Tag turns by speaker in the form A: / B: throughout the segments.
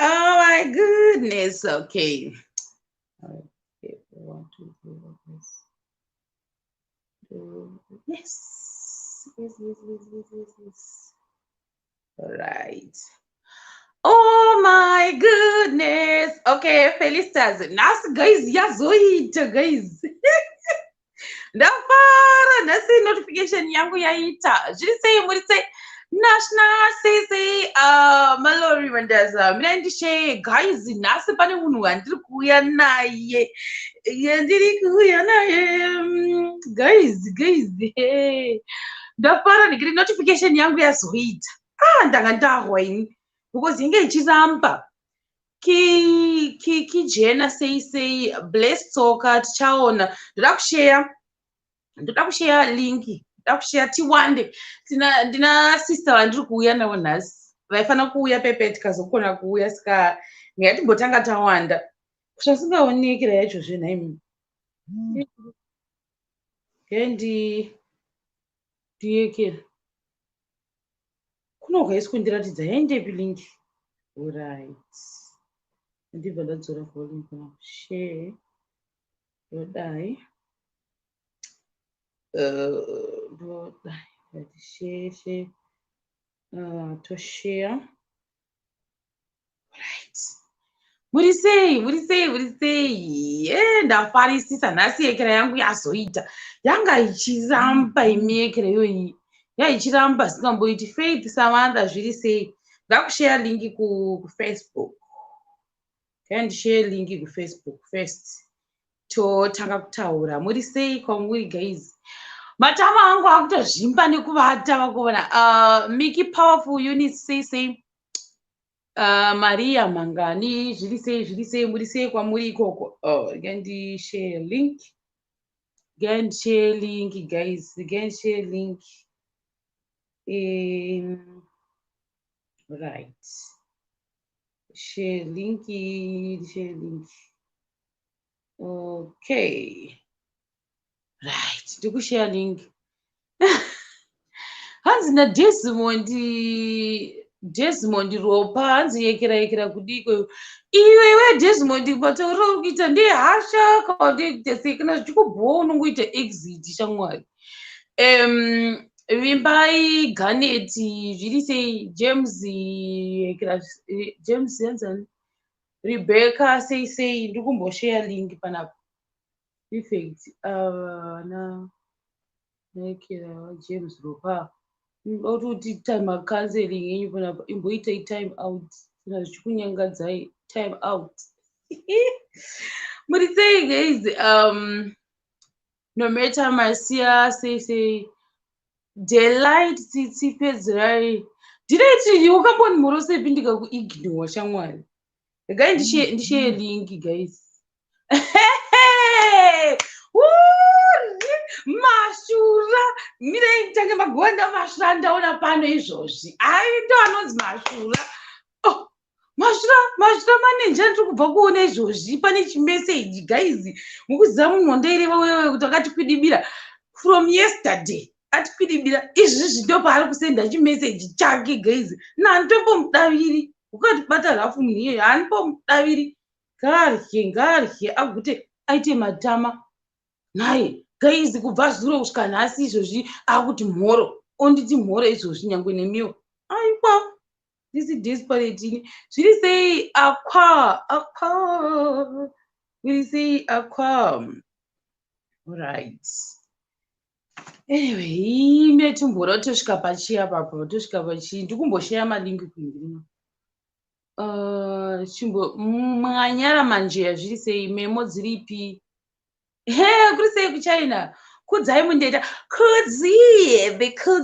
A: Oh my goodness. Okay. Okay. 1, 2, 3, yes. Yes, yes, yes, yes, yes, yes. All right. Oh my goodness. Okay, Felicitas. Nas guys, yazoita guys. Ndafara nhasi notification yangu yaita. Zviri sei muri sei national sei malori mandaza. Mina ndishe guys nhasi pane munhu wandiri kuuya naye. Yandiri kuuya naye. Guys. Hey. Ndafara ndikiri notification yangu yazoita. Ndanga ndahwa ini. Because inge ichiramba kijena sei blessed soka tichaona. Ndoda kushare linki. Ndoda kushare tiwande. Ndina sister vandiri kuuya navo nhasi. Vaifana kuuya pepe tikazokona kuuya saka ngatimbotanga tawanda. Zvasingaonekera yacho zvenhaimi. Ndiyekera. Kunogaiswa ndiratidza yaindepi linki. Alright. Ndibva ndadzora volume pana share. Ndodai. Share. To share. Right. Muri sei. Ndafarisisa nhasi yekera yangu yazoita. Yanga ichiramba imiyekera iyoyi. Ichiramba singamboiti Faith Samantha zviri sei. Ndakushare linki kuFacebook. Share linki kuFacebook first. Totanga kutaura. Muri sei kwamuri guys. Matama angu akutozvimba nekuvata vakuona. Miki Powerful Unit sei. Maria Mangani zviri sei muri sei kwamuri ikoko. Share link. Share link guys. Share link. Right. Share link. Okay. Right. Ndikushare link. Hanzi Desmond Ropa hanzi yekera kudiko. Iwe Desmond patauro kuita ndehasha kana ndekutese kana zvichikubhuwa unongoita exit shamwari. Vimbai Ganeti zviri sei James yanzani Rebecca sei ndikumboshare link panapa. Perfect. Nekera James Ropa. Ndototi time counseling yenyu panapa imboita time out. Kana zvichikunyangadza time out. Muri sei guys. No matter Marcia sei Delight tsitsi pedzirai. Direti wakamboni murose pindika kuignore shamwari. Guys ndishare link guys. Mashura mirei tange magonda mashura ndaona pano izvozvi. Ndo anonzi mashura. Mashura manager ndiri kubva kuona izvozvi pane chimessage guys. Mukuziva munhu wandaireva wewe kuti akatikwidibira from yesterday. Atikwidibira izvizvi ndo paari kusenda chimessage chake guys. Ndandimbomudaviri. Ukatibata rafu munhu iyeyo handimbomudaviri. Ngarye agute aite matama. Naye guys kubva zuro kusvika nhasi izvozvi akuti mhoro. Onditi mhoro izvozvi nyangwe nemiwo. Aiwa. This is desperate. Zviri sei Aqua. Zviri sei Aqua. Alright. Anyway, metimbora tosvika pachia papo. Tosvika pachii. Ndikumboshare malinki kumbirino. Mwanyara manjeya zviri sei memo dziripi. Kuri sei kuChina. Kudzai mundeta. Kudzi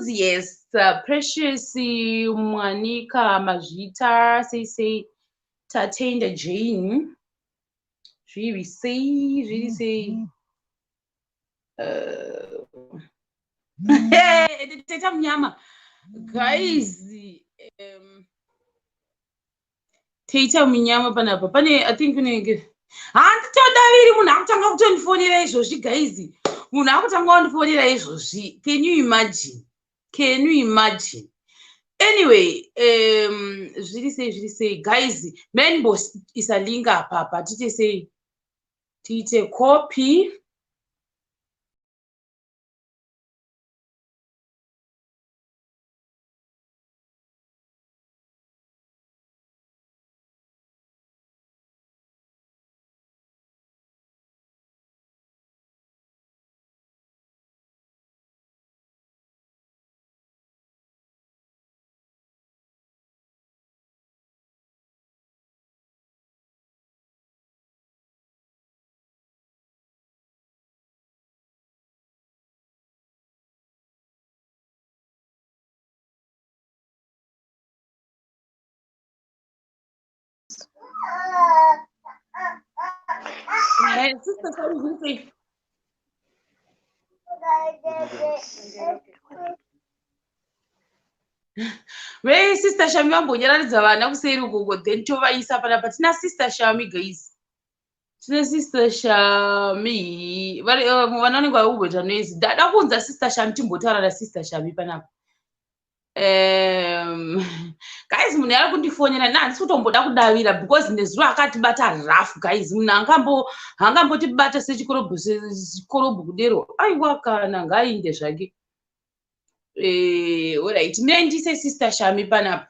A: yes. Precious Mwanika Majita sei Tatenda Jane. Zviri sei. Teta mnyama. Guys. Teta mnyama panapa. Pane I think kunenge. Handitodaviri munhu akutanga kutondifonera izvozvi guys. Munhu akutanga kundifonera izvozvi. Can you imagine? Anyway, zviri sei guys, mainboss isalinga apa tiite sei, tiite copy. Sister Shamie, zviri sei? Wei Sister Shamie vambonyaradza vana kuseri ukoko then tovaisa panapa. Tina Sister Shamie guys, tina Sister Shamie vana vanenge vakumbota noise. Ndada kuunza Sister Shamie timbotaura naSister Shamie panapa. Guys, munhu ari kundifonera handisi kutomboda kudavira because nezuva akatibata rafu guys, munhu hangambotibata sechikorobhu kudero. Aiwa kana ngaainde zvake. Alright, ndiendise Sister Shamie panapa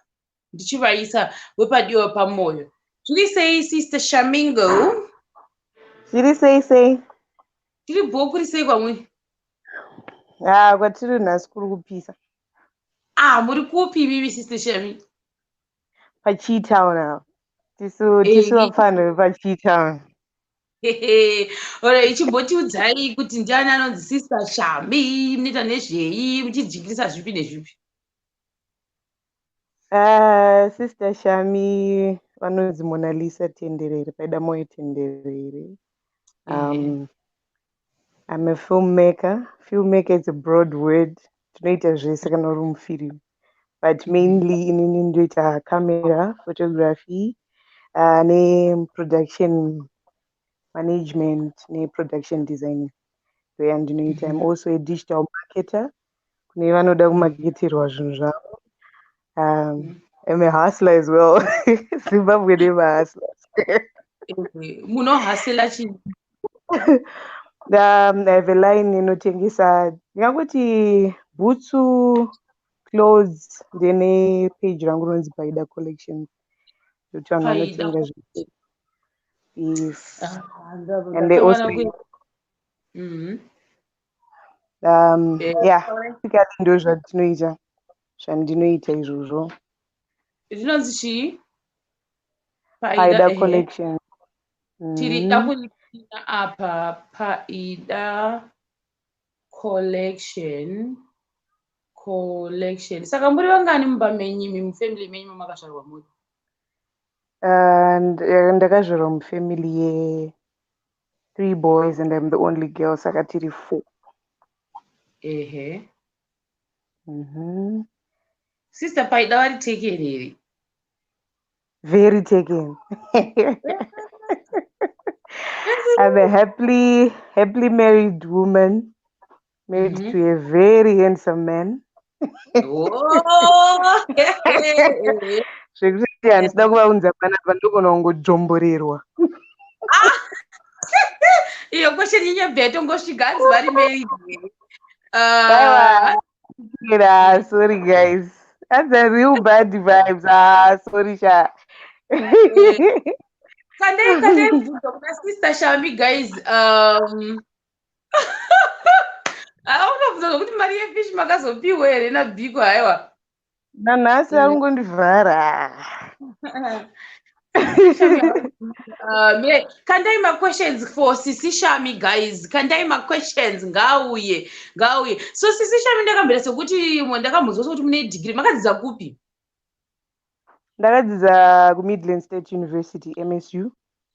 A: ndichivaisa wepadiwa pamwoyo. Zviri sei Sister Shamingo?
B: Zviri sei?
A: Tiri bhuku kuri sei kwamuri?
B: Kwatiri nhasi kuri kupisa.
A: Muri kupi bibi Sister Shamie?
B: PaCheetown apo. Tisu vapfano vepaCheetown.
A: Alright, chimbotiudzai kuti ndiani anonzi Sister Shamie, munoita nezvei, muchijingirisa zvipi nezvipi?
B: Sister Shamie vanonzi Mona Lisa Tenderere, paida moyo tenderere. I'm a filmmaker. Filmmaker is a broad word. Tinoita zvese kana uri mufilm. But mainly inini ndoita camera, photography, ne-production management, ne-production designing. And I'm also a digital marketer. Kune vanoda kumaketerwa zvinhu zvavo. I'm a hustler as well. Zimbabwe never hustlers.
A: Munohasela chii?
B: I have a line inotengesa ndingangoti bhutsu, clothes, ndine page rangu rinonzi Paida Collections. Kuti vanhu vanotenga zvinhu. Yes. And they also ndo zvatinoita zvandinoita izvozvo.
A: Zvinonzi chii?
B: Paida Collections.
A: Tirida kunyanya apa Paida Collection. Saka muri vangani mumba menyu, mufamily menyu makazvarwa muri?
B: Ndakazvarwa mufamily ye 3 boys and I'm the only girl, saka tiri 4.
A: Sister Paida vari taken here?
B: Very taken. I'm a happily married woman, married to a very handsome man. Zvekuti handisida kuvaunza panapa, ndogona kungojomborerwa.
A: Iyo question yenyebva tongosvika hanzi vari married.
B: Sorry guys, that's a real bad vibes. Sorry sha.
A: Kandai bvunza kuna Sister Shamie guys, unobvunza kuti mari yefish makazopiwa here nabhiko? Haiwa
B: nanhasi ari kungondivhara.
A: Kandai ma-questions for Sisi Shamie guys, kandai ma-questions ngauye. So Sisi Shamie, ndakambira sekuti ndakamuzwa kuti mune degree, makadzidza kupi?
B: Ndakadzidza kuMidland State University, MSU.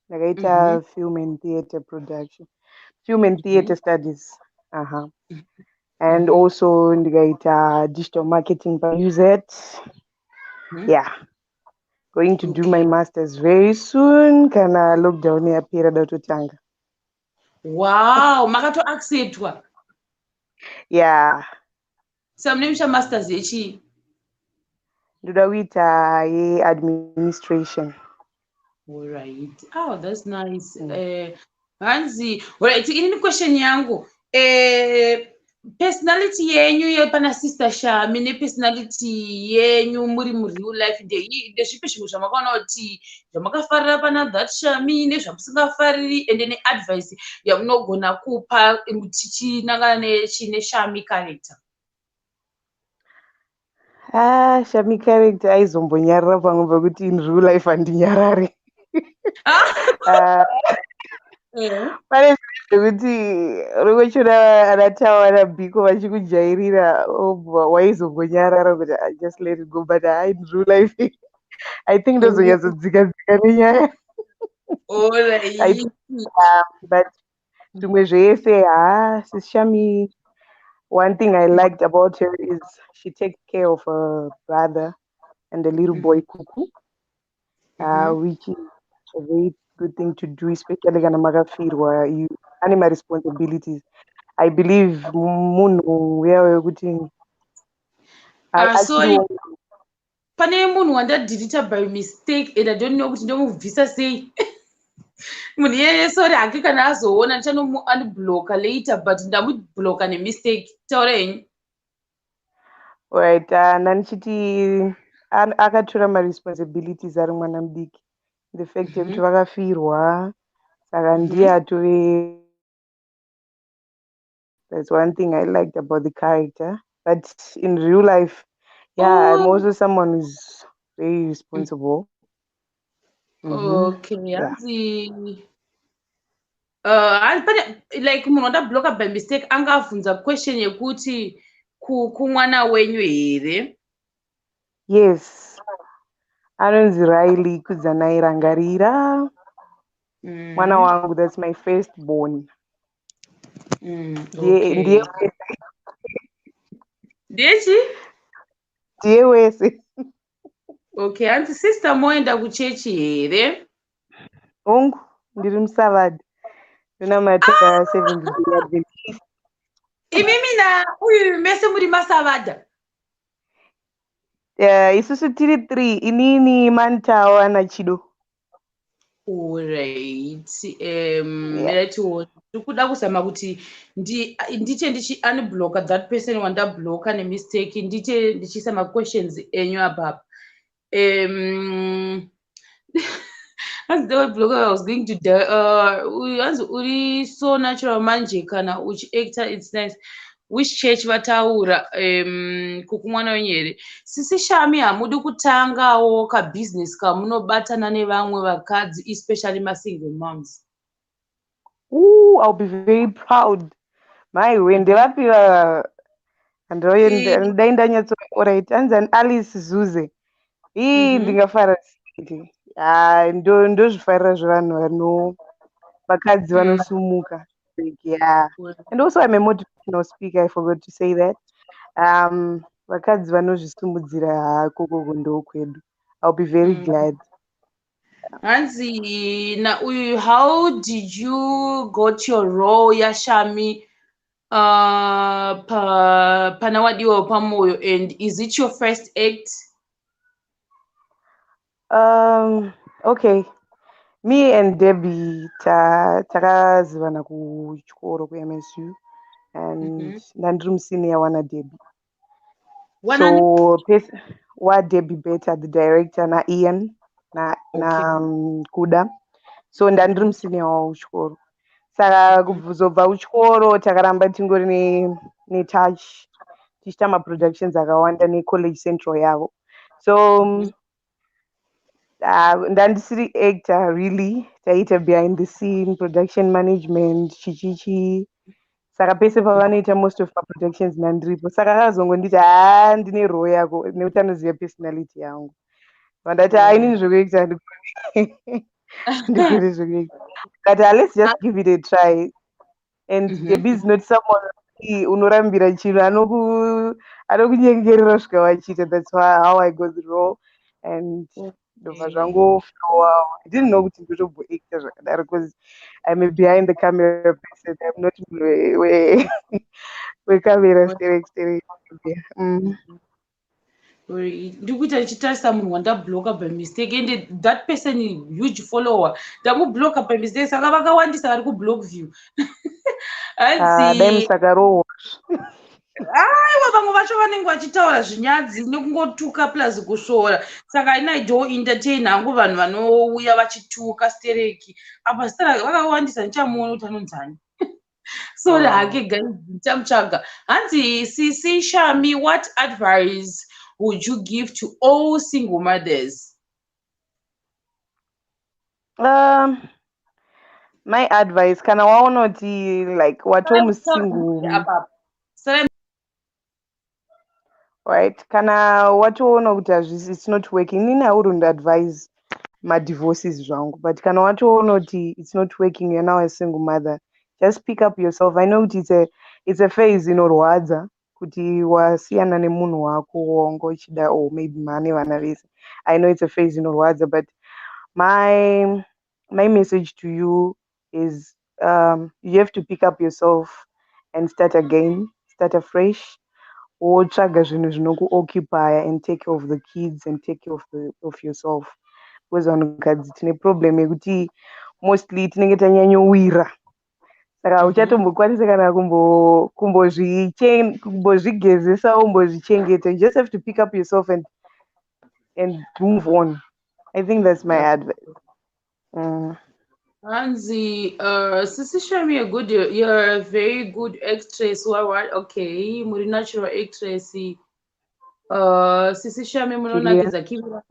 B: Ndakaita film and theatre production, film and theatre studies. And also ndikaita digital marketing by UZ. Yeah. Going to do my masters very soon. Kana lockdown yapera datotanga.
A: Wow, makato acceptwa.
B: Yeah.
A: So mune mashira masters yechi?
B: ndoda kuita yeadministration.
A: Alright. Oh, that's nice. Hanzi, alright, ini question yangu. Personality yenyu yepana sister Shami nepersonality yenyu muri real life ndezvipi zvimwe zvamakaona kuti zvamakafarira pana that Shami nezvamusingafariri ende neadvice yamunogona kupa tichinangana nechine Shami character.
B: Shami character aizombonyarara pamwe pekuti in real life handinyarari. Pane zvekuti urikuchona anatawa ana bhiko vachikujairira waizombonyarara kuti I just let it go, but in real life I think ndozonyatsodzika nenyaya.
A: Alright.
B: But zvimwe zvese sis Shami, one thing I liked about her is she takes care of her brother and the little boy Kuku, which is a very good thing to do, especially kana makafirwa you ane responsibilities. I believe munhu uya wekuti
A: Sorry, pane munhu wandadeleta by mistake and I don't know kuti ndomubvisa sei. Munhu iyeye sorry hake kana azoona ndichanomuunblocka later but ndamubhlocka nemistake. Taura henyu.
B: Right, nanichiti akatora responsibilities ari mwana mudiki. The fact yekuti vakafirwa saka ndiye atove. That's one thing I liked about the character. But in real life, yeah, I'm also someone who's very responsible.
A: Okay, hanzi pane like munhu wandabhlocka by mistake angabvunza question yekuti kumwana wenyu here?
B: Yes, anonzi Riley kudzanairangarira. Mwana wangu, that's my first born.
A: Ndiye
B: wese.
A: Okay, hanzi sister moenda kuchechi here?
B: Hongu, ndiri musavadhi. Ndinamata Seventh Day Adventist.
A: Imimi na uyu mese muri masavadha?
B: Isusu tiri 3, inini Mantawa naChido.
A: Alright. Ndikuda kuzama kuti ndite ndichi unblocka that person wandablocka nemistake, ndite ndichiisa questions enyu apapa. As the blogger I was going to die. Uri so natural manje kana uchiactor, it's nice. Which church vataura kukumwana wenyu here? Sisi Shami hamudi kutangawo kabusiness kamunobatana nevamwe vakadzi, especially masingle moms?
B: I'll be very proud. My wendevapiwa ndaindanyatso alright, anzani Alice Zuze. Ndingafara sei. Ndozvifarira zvevanhu vakadzi vanosumuka. Yeah. And also I'm a motivational speaker, I forgot to say that. Vakadzi vanozvisimudzira koko ndokwedu. I'll be very glad.
A: Hanzi, how did you got your role yaShami pana wadiwa pamoyo, and is it your first act?
B: Okay. Me and Debbie takazivana kuchikoro kuMSU, and ndandiri musenior wana Debbie. So Debbie Beta, the director, na Ian na Kuda. So ndandiri musenior wawo kuchikoro. Saka kubvuzobva kuchikoro takaramba tingori netouch tichiita maproductions akawanda necollege central yavo. So ndandisiri actor really, taiita behind the scene, production management, chichichi. Saka pese pavanoita most of my productions nandiripo. Saka akazongonditi ndine role yako nekuti anoziva personality yangu. Vandati inini zvekuactor ndigone zvekuactor. But let's just give it a try. And Debbie is not someone unorambira chinhu, anokunyengerera svika wachita. That's how I got the role. And ndobva zvangoflowa. I didn't know kuti ndotomboactor zvakadaro because I'm a behind the camera person. I'm not where camera staring.
A: ndiri kuita ndichitarisa munhu wandabloka by mistake and that person huge follower ndamubloka by mistake saka vakawandisa vari kublock view
B: dai
A: hanzi
B: musakarohwa.
A: aiwa vamwe vacho vanenge vachitaura zvinyadzi nekungotuka plus kusvora saka ina do entertain hangu vanhu vanouya vachituka stereki apa zita vakawandisa ndichamuona kuti anonzani sorry hake guys ndichamutsvaga hanzi sisi Shamie, what advice would you give to all single mothers?
B: My advice, kana waona kuti like watomusingle, right, kana watoona kuti it's not working, nini hauri advise divorces zvangu, but kana watoona kuti it's not working, you're now a single mother, just pick up yourself. I know it's a phase inorwadza kuti wasiyana nemunhu wako wanga uchida, or maybe mane vana vese. I know it's a phase inorwadza, but my message to you is you have to pick up yourself and start again, start afresh, wotsvaga zvinhu zvinokuoccupy and take care of the kids and take care of yourself. Because vanhukadzi tine problem yekuti mostly tinenge tanyanyowira, saka uchatombokwanisa kana kumbozvigezesa umbozvichengeta. You just have to pick up yourself and move on. I think that's my advice.
A: Hanzi, Sisi Shamie, you're a very good actress. What? Okay, muri natural actress. Sisi Shamie, munonakidza kivira.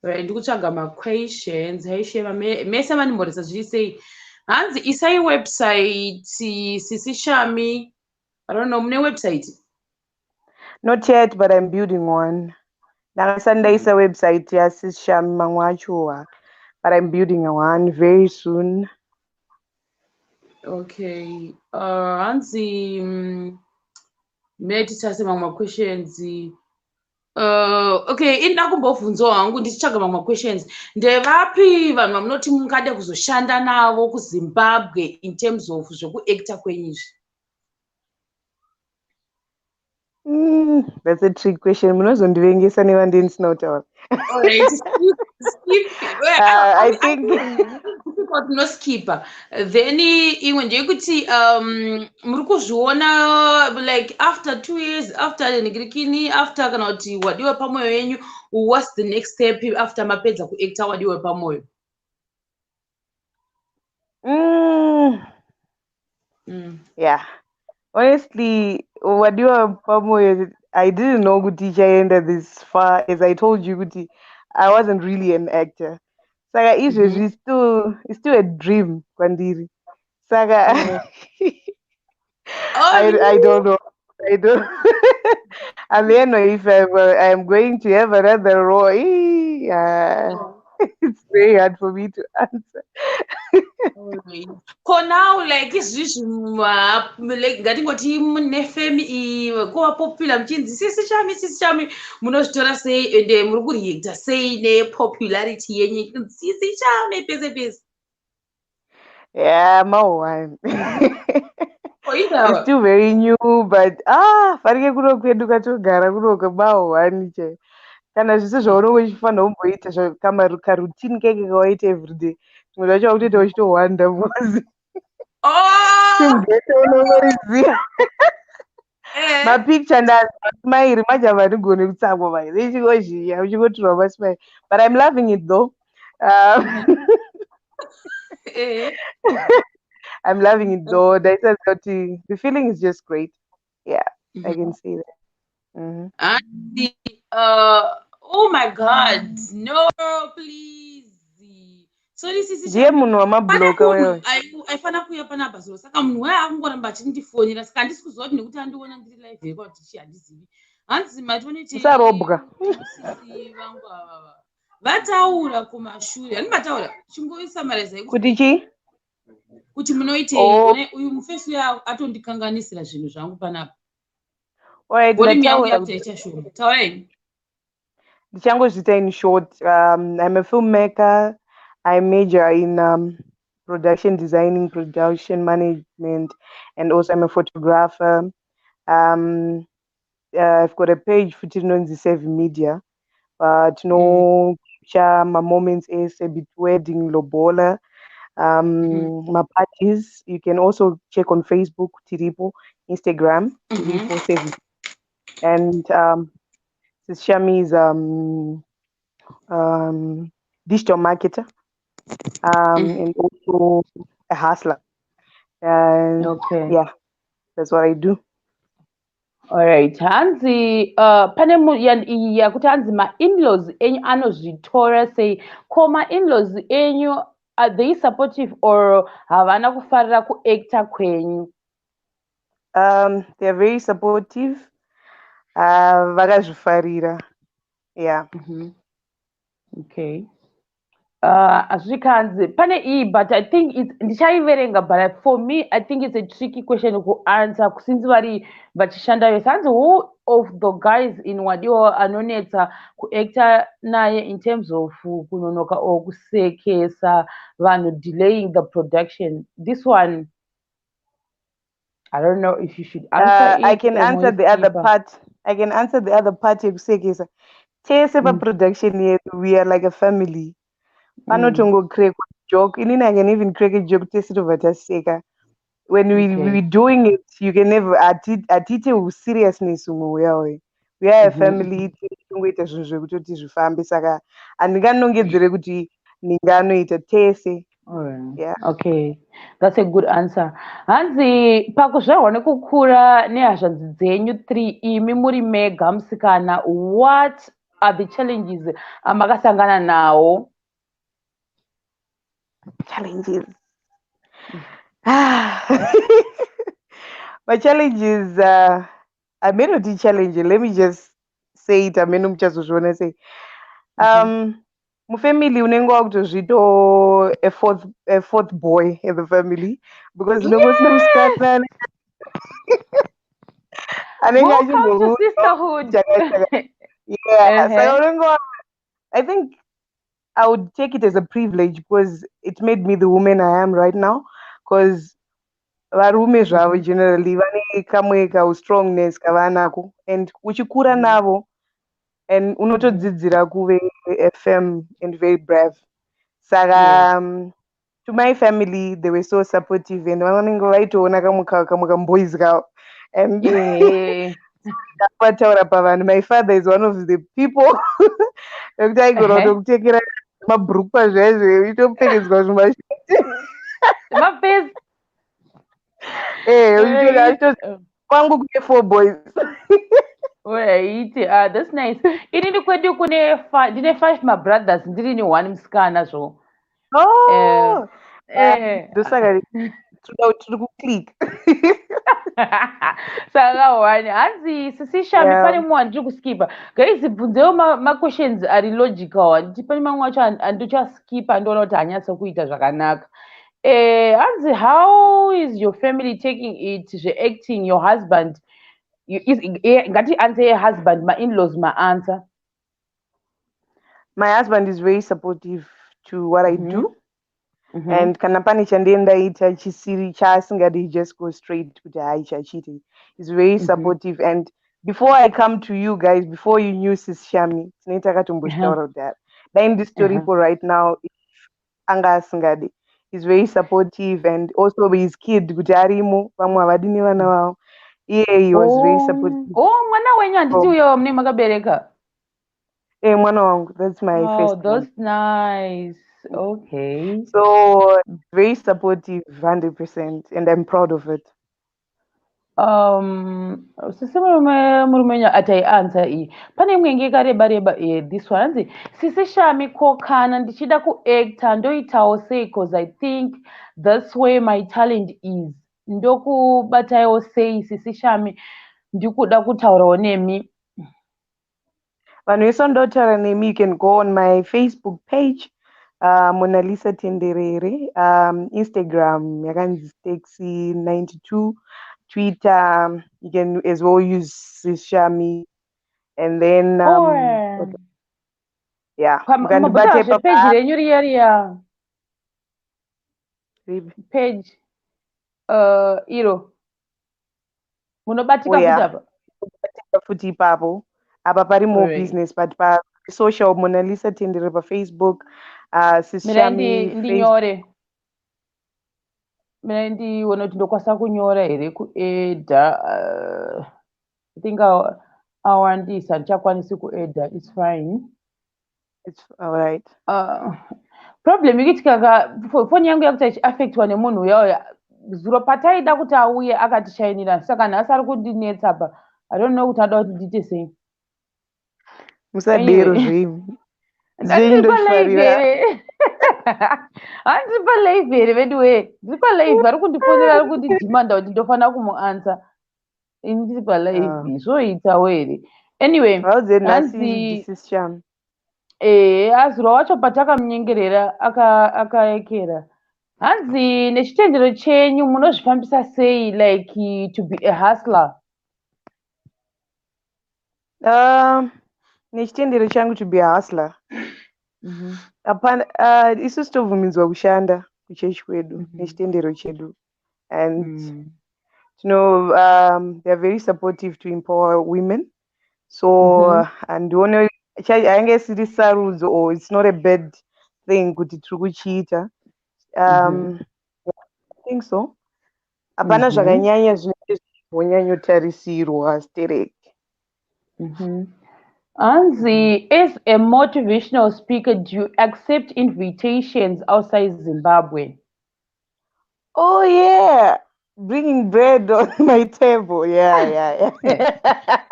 A: Right, ndikutsvaga ma-questions. Hey Shema, mese manimboresa zvichisei. Hanzi, isai website Sisi Shamie. I don't know, mune website?
B: Not yet, but I'm building one. Ndakandaisa website yaSisi Shamie mamwe acho, but I'm building one very soon.
A: Okay. Hanzi, metitarisa mamwe questions. Okay, indakumbobvunzawo hangu ndichitsvaga mamwe questions. Ndevapi vanhu vamunoti mungade kuzoshanda navo kuZimbabwe in terms of zvekuacta kwenyizvi?
B: That's a trick question. Munozondivengesa nevandendisina kutaura.
A: Alright, skip.
B: I think
A: difficult noskipa. Then imwe ndeyekuti muri kuzviona like after 2 years, after nigirikini, after kana kuti wadiwa pamwoyo yenyu, what's the next step after mapedza kuacta wadiwa pamwoyo?
B: Yeah. Honestly, wadiwa pamwoyo, I didn't know kuti ichaenda this far. As I told you, kuti I wasn't really an actor. Saka izvezvi it's still a dream kwandiri. Saka I don't know. I don't. I don't know if I'm going to have another role. It's very hard for me to answer.
A: For now, like izvizvi like ngatingoti nefemi kuva popular muchinzi Sisi Shamie munozvitora sei ende muri kureacta sei nepopularity yenyu Sisi Shamie pese pese?
B: Yeah, one. It's still very new, but farike kuno kwedu katogara kunoka one che. Kana zvese zvaunenge uchifanira kumboita karutini keke kawaita everyday, zvimwe zvacho hakutoita uchitowanda muzi chimugete unongoriziva mapicture ndasmairi maja vandigone kutsangwa vai vechingozhiya uchingotirwa masmairi, but I'm loving it though. I'm loving it though. The feeling is just great. Yeah, I can say that.
A: Oh my God, no, please. Sorry, Sisi
B: Shamie. Munhu wamabloka wewe.
A: Aifana kuuya panapa zuro saka munhu waya akungoramba achindifonera saka handisi kuziva kuti nekuti andiona ndiri live here kuti handizivi. Hanzi matoniti
B: usarobwa.
A: Sisi vangu ava vataura kumashure. Hani vataura chingoisamaraiza
B: kuti chi?
A: Kuti munoitei? Uyu mufesi uya atondikanganisira zvinhu zvangu panapa.
B: Alright,
A: taurai.
B: Ndichangozviita in short. I'm a filmmaker. I major in production designing, production management, and also I'm a photographer. I've got a page for Tinonzi Save Media. No my moments is a bit wedding lobola. My parties. You can also check on Facebook, Tiripo, Instagram, Tiripo Save, and Sis Shamie is digital marketer, and also a hustler. And
C: Okay.
B: yeah, that's what I do.
C: Alright, hanzi pane iyi yakuti hanzi ma-inlaws enyu anozvitora sei, ko ma-inlaws enyu are they supportive or havana kufarira kuacta kwenyu?
B: They're very supportive. Vakazvifarira. Yeah.
C: Okay. Hazvikanzi pane iyi, but I think ndichaiverenga, but for me I think it's a tricky question kuanswer since vari vachishanda vese. Hanzi who of the guys in Wadiwa anonetsa kuacta naye in terms of kunonoka or kusekesa vanhu, delaying the production? This one I don't know if you should answer
B: I
C: it
B: can
C: or
B: answer the other
C: moiskipa.
B: part. I can answer the other part yekusekesa. Tese production yedu, we are like a family. Panotongo crack joke. Inini I can even crack a joke tese tobva taseka. When we doing it, you can never atite seriousness umwe. We are a family. Tingoita zvinhu zvekutoti zvifambe, saka handinganongedzere kuti ndinganoita tese. Yeah.
C: Okay, that's a good answer. Hanzi pakuzvarwa nekukura nehashanzi dzenyu 3 imi muri mega musikana, what are the challenges amakasangana nawo?
B: Challenges. My challenges, I may not be challenging. Let me just say it. I may not just want to say. My family unenge wakutozvito a fourth boy in the family because unenge usina musikana anenge
C: Welcome to sisterhood.
B: yeah. So unenge I think I would take it as a privilege because it made me the woman I am right now. Because varume zvavo generally vane kamwe kaustrongness kavanako and uchikura navo and unotodzidzira kuve FM and very brave. Saka to my family they were so supportive and vanenge vaitoona kamwe kamboys kavo and vataura pavanhu. My father is one of the people ekuti aigona kutokutekera mabhurukwa zvaizvo itopfekedzwa zvimashati
C: mapesi
B: kwangu kune 4 boys.
C: Right. That's nice. Inini kwedu ndine 5 mabrothers, ndiri ni 1 musikana zvo.
B: Ndosaka tiri kuclick.
C: Saka wani hanzi sisi Shamie pane mumwe wandiri kuskipa. Guys, bvunzewo ma-questions ari logical wanditi pane mamwe wacho andochaskipa ndoona kuti hanyatsa kuita zvakanaka. Hanzi, how is your family taking it zveacting? Your husband, ngati answer your husband, ma-in-laws ma-answer.
B: My husband is very supportive to what I do. And kana pane chandiendaita chisiri chaasingadi just go straight kuti hai chachiti. He's very supportive. And before I come to you guys, before you knew Sis Shamie, tinoita katombotaura that. Then this story for right now, anga asingadi. He's very supportive and also with his kid kuti arimo vamwe havadini vana vavo. Yeah, he was very supportive.
C: Mwana wenyu handiti uyo mune makabereka?
B: Mwana wangu, that's my first one.
C: That's nice. Okay.
B: So very supportive 100% and I'm proud of it.
C: Sisi murumenyu ataiansa iyi. Pane imwe inge yakareba this one. Hanzi Sisi Shamie, ko kana ndichida kuacta ndoitawo sei, because I think that's where my talent is. Ndokubatawo sei Sisi Shamie ndikuda kutaurawo nemi?
B: Vanhu vese vandotaura nemi, you can go on my Facebook page, Mona Lisa Tenderere, Instagram yakanzi Staxi92, Twitter you can as well use Sis Shamie, and then yeah,
C: mukandibata page renyu riya page iro munobatika futi apa
B: futhi ipapo apa pari more
C: Alright.
B: business but pa social Mona Lisa tendere pa Facebook sis
C: Mina
B: Shamie Facebook.
C: ndinyore. Mina ndiona kuti ndokwanisa kunyora here kuedha. I think awandisa ndichakwanisi kuedha. It's fine.
B: It's all right.
C: Problem ikuti kaka foni yangu yakuti ichiaffectwa nemunhu uya zuro pataida kuti auye akatishainira saka nhasi ari kundinetsa pa. I don't know kuti ada kuti ndiite sei.
B: Musadero zvenyu.
C: Handiri palive here. Handiri palive here veduwe. Ndiri palive vari kundifonera vari kundidhimanda kuti ndofanira kumuansa. Ndiri palive zvoitawo here. Anyway,
B: hanzi Shamie.
C: Azuro wacho patakamunyengerera akaekera. Hanzi nechitendero chenyu munozvifambisa sei like to be a hustler?
B: Nechitendero changu to be a hustler. Apana isusu tovhumidzwa kushanda kuchechi kwedu nechitendero chedu, and you know they are very supportive to empower women, so handione ainge isiri sarudzo or it's not a bad thing kuti tiri kuchiita. I think so. Hapana zvakanyanya zvinenge zvonyanyotarisirwa stereki.
C: Hanzi, as a motivational speaker, do you accept invitations outside Zimbabwe?
B: Oh yeah, bringing bread on my table. Yeah.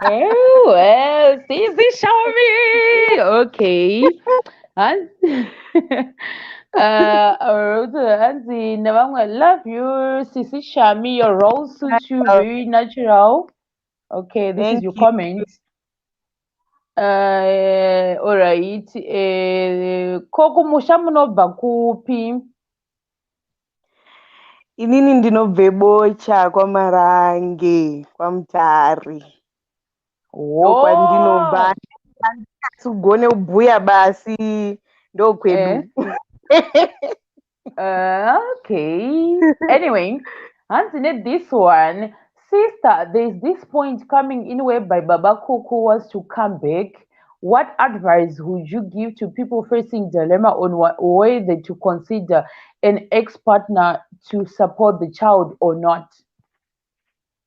C: Oh well, see, Shamie. Okay. Hanzi, I love you, Sisi Shamie. Your role suits you very natural. Okay, this is your comment. Alright. Koko musha munobva kupi?
B: Inini ndinobve Bocha kwaMarange kwaMutare. Kwandinobva ndikasugone kubhuya basi ndokwedu.
C: Okay. Anyway, Hansi, this one. Sister, there's this point coming in whereby Baba Koko wants to come back. What advice would you give to people facing dilemma on whether to consider an ex-partner to support the child or not?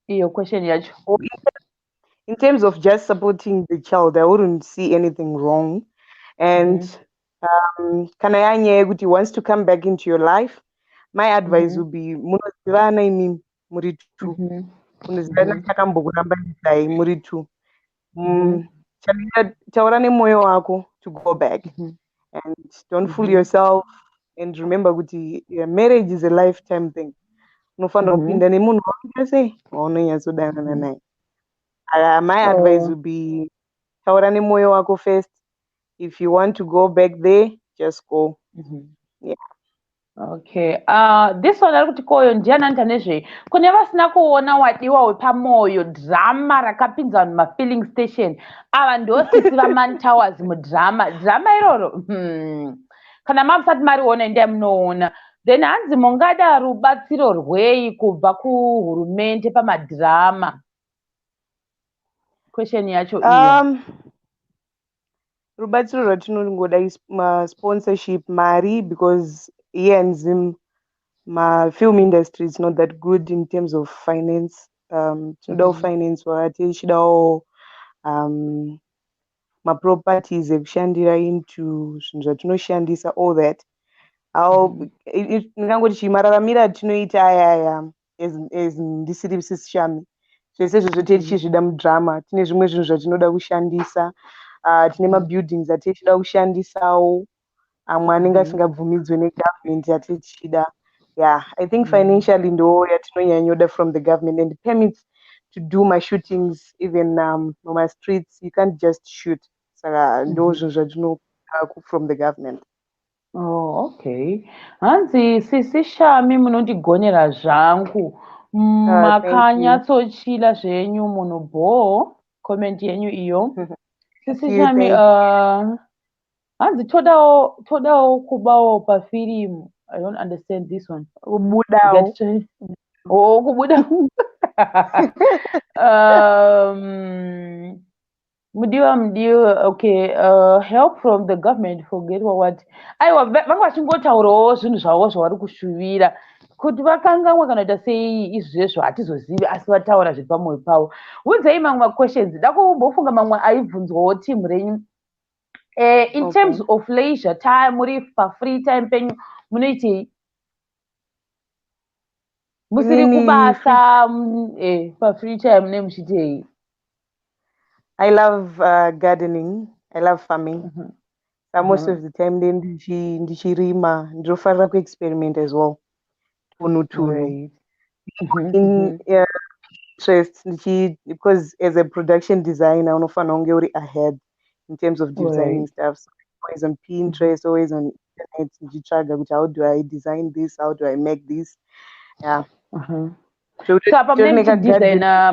C: Your question, Yaj.
B: In terms of just supporting the child, I wouldn't see anything wrong. And Kanayanye Guti wants to come back into your life. My advice would be munozivana imi muri two. Munozivana chakambokuramba ndai muri two. Taura nemoyo wako to go back. And don't fool yourself. And remember kuti marriage is a lifetime thing. Unofanira kupinda nemunhu waungasei waunonyatsodana naye. My advice would be taura nemoyo wako first. If you want to go back there, just go. Yeah.
C: Okay. This one ari kuti koyo ndiananta nezve kune vasina kuona wadiwa wepamoyo drama rakapinza mumafilling station ava ndosisi vaMan Towers mudrama iroro kana mamusati mariona endai munoona. Then hanzi mungada rubatsiro rwei kubva kuhurumende pamadhirama? Question yacho iyo.
B: Rubatsiro rwatinongoda sponsorship mari, because here in Zim my film industry is not that good in terms of finance. Tinodawo finance tichidawo maproperties ekushandira into zvinhu zvatinoshandisa, all that. Ndingangoti chimararamira tinoita ayaya as ndisiri Sisi Shamie. Zvese izvozvo tichizvida mudrama, tine zvimwe zvinhu zvatinoda kushandisa, tine mabuildings atichida kushandisawo, amwe anenge asingabvumidzwe negovernment atichida. Yeah, I think financially ndo yatinonyanyoda from the government, and permits to do my shootings even on my streets. You can't just shoot. Saka ndo zvinhu zvatinoda from the government.
C: Oh, okay. Hanzi, Sisi Shamie munondigonera zvangu. Makanyatsochila zvenyu munhu bo. Comment yenyu iyo. Sisi Shamie, hanzi todawo kubawo pafirimu. I don't understand this one.
B: Kubudawo.
C: Oh, kubuda. mudiwa okay, help from the government forget what aiwa vanga vachingotaurawo zvinhu zvavo zvavari kushuvira kuti vakanganwa kana kuita sei izvezvo hatizozivi asi vataura zviri pamwoyo pavo. Unzei mamwe questions da kumbofunga mamwe aibvunzwawo team renyu. In terms of leisure time, muri free time penyu munoitei? Musiri kubasa free time nemuchitei?
B: I love gardening. I love farming. So most of the time then ndichirima ndinofarira kuexperiment as well. Tunu. In interest because as a production designer unofanira kunge uri ahead in terms of designing stuff. So always on Pinterest, always on internet ndichitsvaga kuti how do I design this, how do I make this. Yeah.
C: So apa mune muchidesigna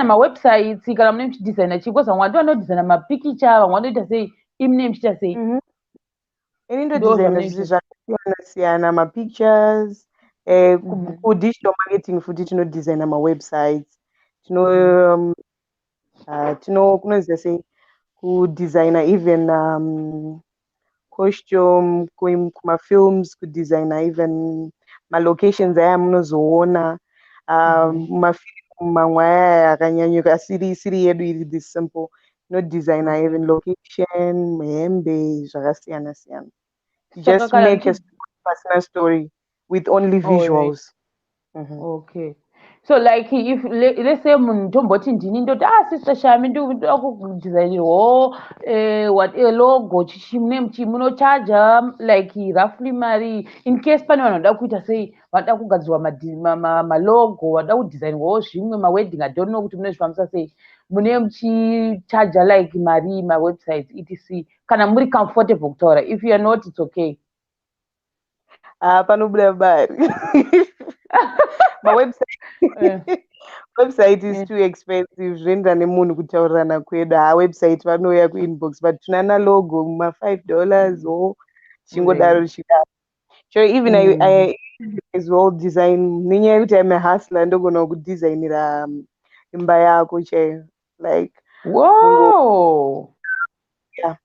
C: mawebsites kana mune muchidesigna chii? Because vamwe vanodesigna mapikicha, vamwe vanoita sei? Imi mune muchiita sei?
B: Ini ndodesigna zvinhu zvakasiyana, mapictures, kudigital marketing futi tinodesigna mawebsites, kunoziva sei, kudesigna even costume, kumafilms, kudesigna even malocations aya munozoona, mafilm mamwe aya akanyanyuka siri yedu iri this simple, tinodesigna even location, hembe, zvakasiyana siyana. You just make a personal story with only visuals.
C: Okay. So like if let's say munhu tomboti ndini ndoti sister Shamie ndoda kudesignirwawo what a logo chichi munochaja like roughly mari in case pane vanhu vanoda kuita sei, vanoda kugadzirwa malogo, vanoda kudesignirwawo zvimwe mawedding, I don't know kuti munozvifambisa sei, mune muchichaja like mari mawebsites etc kana muri comfortable kutaura? If you are not, it's okay.
B: Panobuda mari. My website is too expensive. Zvenda nemunhu kutaurirana kwedu. Website vanouya kuinbox but tunana logo $5 or chingodaro chidaro. So even I as well design. Nenyaya yekuti I'm a hustler ndogona kudesignira imba yako chaiyo. Like
C: wow.
B: Yeah.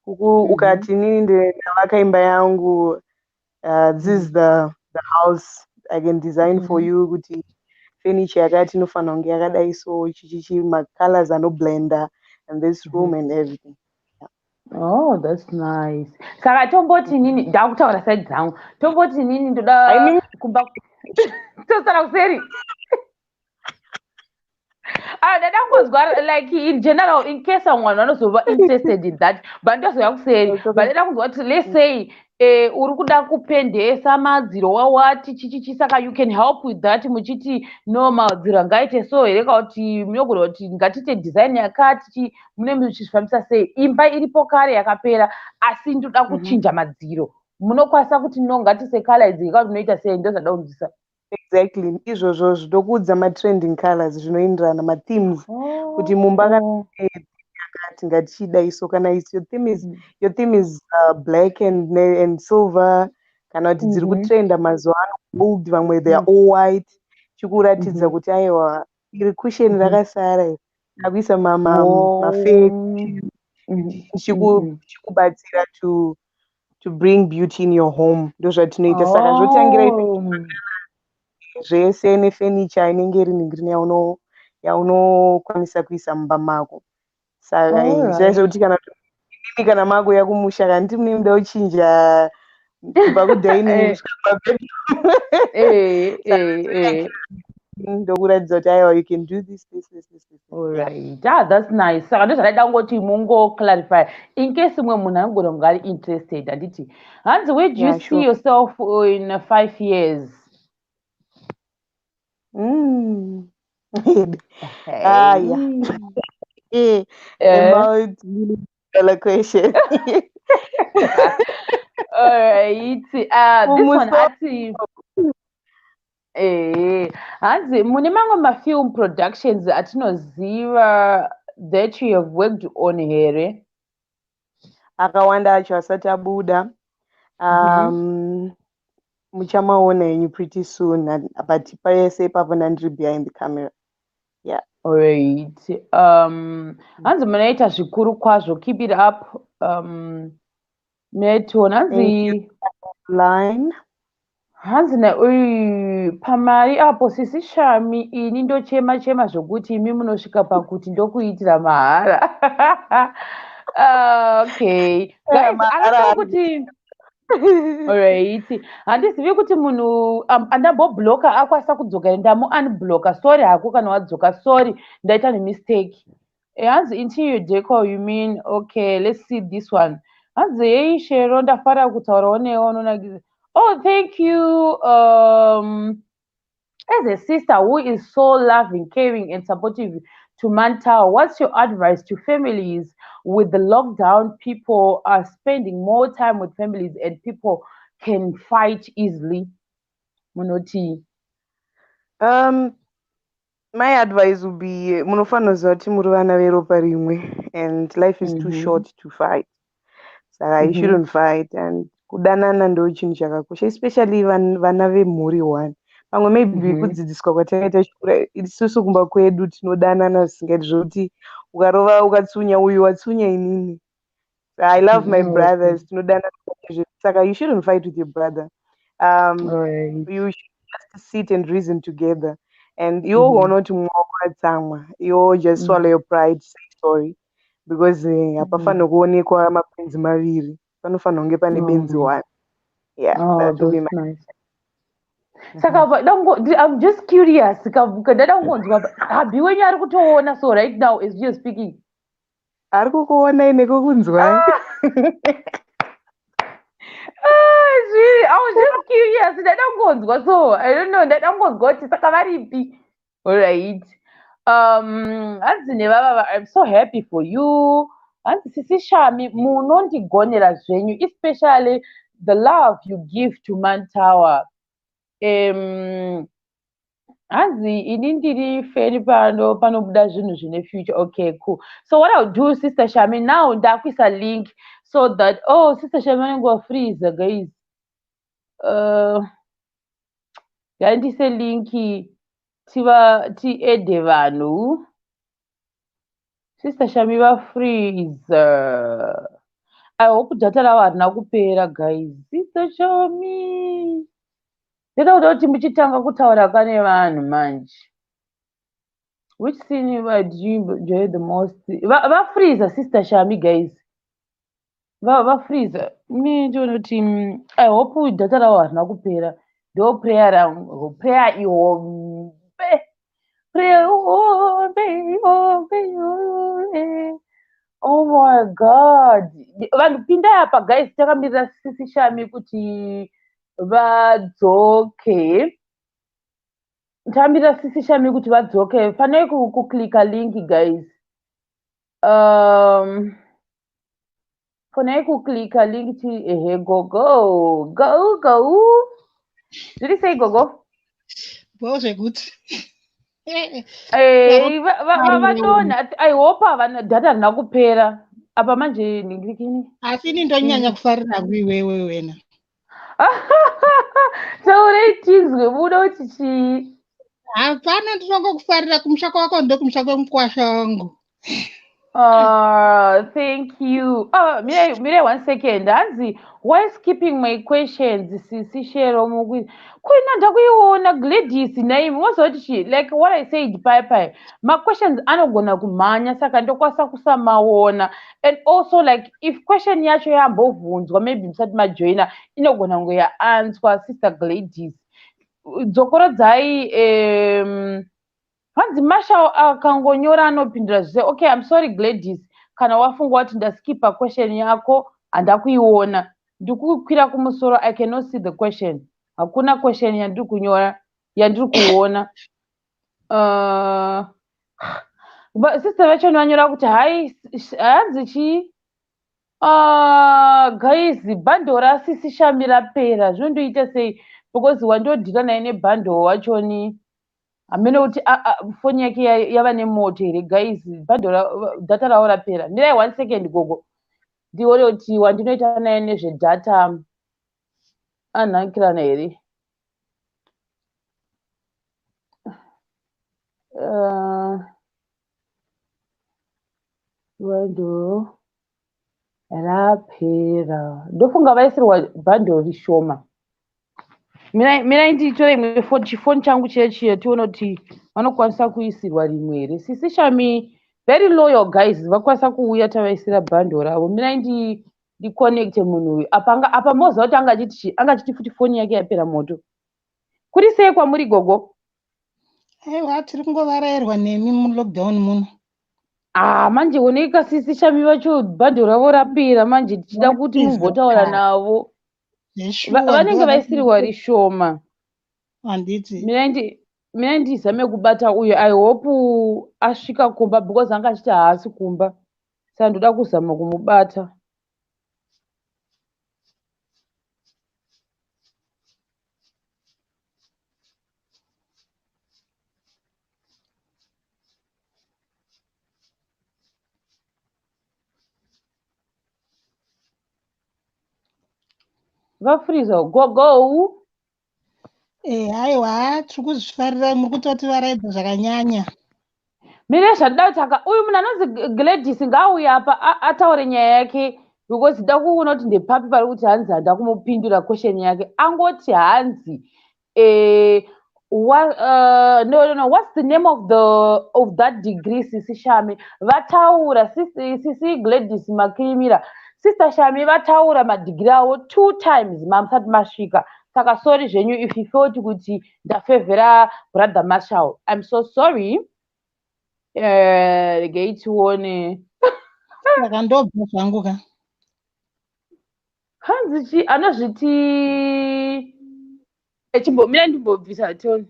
B: Ukati nini ndavaka imba yangu. This is the house I can design for you. Kuti furniture yakati inofanira kunge yakadai so chichi colors anoblenda and this room and everything. Yeah.
C: Oh, that's nice. Saka tomboti nini ndakutaura side dzangu. Tomboti nini ndoda kumba tosara kuseri. Dada kuzwa like in general in case someone vanozova interested in that but ndozoya kuseri but dada kuzwa kuti let's say uri kuda kupendesa madziro wawati chichichi saka you can help with that muchiti no madziro angaite so here kuti munogona kuti ngatiite design yakati mune muchifambisa sei, imba iripo kare yakapera asi ndoda kuchinja madziro, munokwanisa kuti no ngatise color idzi kuti munoita sei? Ndozvada kunzisa.
B: Exactly. Izvozvo zvinokudza ma-trending colors zvinoenderana ma-themes kuti mumba yakati ngatichida iso kana your theme is black and silver kana kuti dziri kutrenda mazuva ano gold, vamwe they are all white, chikuratidza kuti aiwa iri cushion rakasara akuisa mafake chikubatsira to bring beauty in your home. Ndozvatinoita saka zvotangira zvese nefurniture inenge iri ningiri yaunokwanisa kuisa mumba mako. Saka zvaizoti kana makuya kumusha kana nditi mune muda kuchinja kubva kudining kusvika kumabedroom ndokuratidza kuti aiwa you can do this.
C: Alright. That's nice. Saka ndozvadaida kungoti mungo clarify in case mwe munhu anogona kunge ari interested. Handiti Hanzi, where do you see yourself in 5 years?
B: About $1 question.
C: Alright. This one actually. Hanzi, mune mamwe mafilm productions atinoziva that you have worked on here?
B: Akawanda acho asati abuda. muchamaona yenyu pretty soon, but payese papo ndandiri behind the camera. Yeah.
C: Alright. Hanzi munoita zvikuru kwazvo. Keep it up. Metona hanzi
B: Line.
C: hanzi pamari apo sisi Shamie ini ndochema zvokuti imi munosvika pakuti ndokuitira mahara. Okay. Guys, anotaura kuti alright. Handizivi kuti munhu andambobloka akwanisa kudzoka ndamu unbloka. Sorry hako kana wadzoka. Sorry, ndaita nemistake. Hanzi interior decor, you mean? Okay, let's see this one. Hanzi hey Shero, ndafara kutaurawo newe unonakidza. Oh, thank you. As a sister who is so loving, caring, and supportive to Mantower, what's your advice to families with the lockdown? People are spending more time with families and people can fight easily. Munoti.
B: My advice would be munofana zoti muri vana veropa rimwe, and life is too short to fight. So you shouldn't fight, and kudanana ndo chinhu chakakosha, especially vana vemhuri one. Pamwe maybe kudzidziswa kwatakaita chikura isusu kumba kwedu tinodanana zvisingaiti zvekuti ukarova ukatsunya uyu watsunya inini. I love my brothers, tinodanana saka you shouldn't fight with your brother. You should just sit and reason together, and you will not you just swallow your pride, say sorry, because hapafana kuonekwa mapenzi maviri, panofana kunge pane benzi one. Yeah, that would be my
C: nice. Saka I'm just curious. Habi when you are kutoona, so right now is just speaking.
B: Ari kukuona ine kukunzwa.
C: It's really, I was just curious. That don't go so I don't know that don't go to Sakavaripi. Alright. I'm so happy for you. And Sisi Shamie, munondigonera zvenyu, especially the love you give to Mantower. Hanzi ini ndiri feri panobuda zvinhu zvine future. Okay, cool. So what I'll do, Sister Shamie, now ndakuisa link so that Sister Shamie anenge freeze, guys. Ngandise linki tiede vanhu. Sister Shamie va freeze. I hope data ravo harina kupera, guys. Sister Shamie. Ndinoda kuda kuti muchitanga kutaura kane vanhu manje. Which scene do you enjoy the most? Va freezer, Sister Shamie, guys. Va freezer. Me ndoona kuti I hope data ravo harina kupera. Ndo prayer rangu. Prayer ihombe. Prayer ihombe. Oh my God. Vanhu pinda apa, guys. Takamirira Sisi Shamie kuti vadzoke. Tamirira Sisi Shamie kuti vadzoke. Fanele kuklika link, guys. Fanele kuklika link go. Did he say go?
D: Well, very good.
C: Vanona I hope havana data rina kupera. Apa manje ndingirikini?
D: Asi ndonyanya kufarira kuiwewe wena.
C: Taurei tizwe muda kuti chii?
D: Hapana, ndinokufarira kumusha kwako ndokumusha kwemukwasha wangu.
C: Thank you. Mire 1 second. Hanzi, why skipping my questions? Sisi Shero mugwi. Kwina ndakuiona Gladys name. What's what she like what I said pai. My questions anogona kumanya saka ndokwasa kusamaona. And also like if question yacho yambovunzwa maybe msati majoina inogona ngoya answer Sister Gladys. Dzokorodzai hanzi Masha akangonyora anopindura zvise. Okay, I'm sorry Gladys. Kana wafunga kuti ndaskipa question yako handakuiona. Ndikukwira kumusoro, I cannot see the question. Hakuna question yandiri kunyora yandiri kuona. Sister vacho nanyora kuti hai hanzi chi guys bundle ra Sisi Shamie rapera. Zvondoita sei because wandodhira naye nebundle wachoni. Amene kuti phone yake yava nemoto here, guys. Data ravo rapera. Mirai 1 second gogo. Ndione kuti wandinoita naye nezvedata anhankirana here. bando rapera ndofunga vaisirwa bando rishoma. Mina nditore imwe chifoni changu chiye tione kuti vanokwanisa kuisirwa rimwe here. Sisi Shamie very loyal guys vakwanisa kuuya tavaisira bando ravo. Mina ndiconnecte munhu uyu apa moziva kuti angachiti futi foni yake yapera moto. Kuri sei kwamuri gogo?
D: Aiwa tiri kungovarairwa nemi mulockdown muno.
C: Manje oneka sisi Shamie vacho bando ravo rapera manje tichida kuti mumbotaura navo. Vanenge vaisirirwa rishoma.
D: Handiti.
C: Mina ndizame kubata uyu. I hope asvika kumba because anga achiti haasi kumba. Saka ndoda kuzama kumubata. Vafriza gogo.
D: Aiwa tiri kuzvifarira muri kutoti varaidza zvakanyanya.
C: Mine zvandida kutaka uyu munhu anonzi Gladys ngaauye apa ataure nyaya yake because ndida kuona kuti ndepapi pari kuti hanzi handa kumupindura question yake. Angoti hanzi what's the name of that degree Sisi Shamie? Vataura Sisi Gladys Makirimira. Sister Shamie vataura madegree avo 2 times musati masvika. Saka sorry zvenyu if you felt kuti ndafevhera brother Marshall. I'm so sorry. Regai tione.
D: Saka ndobva zvangu ka.
C: Hanzi anozviti mina ndimbobvisa tione.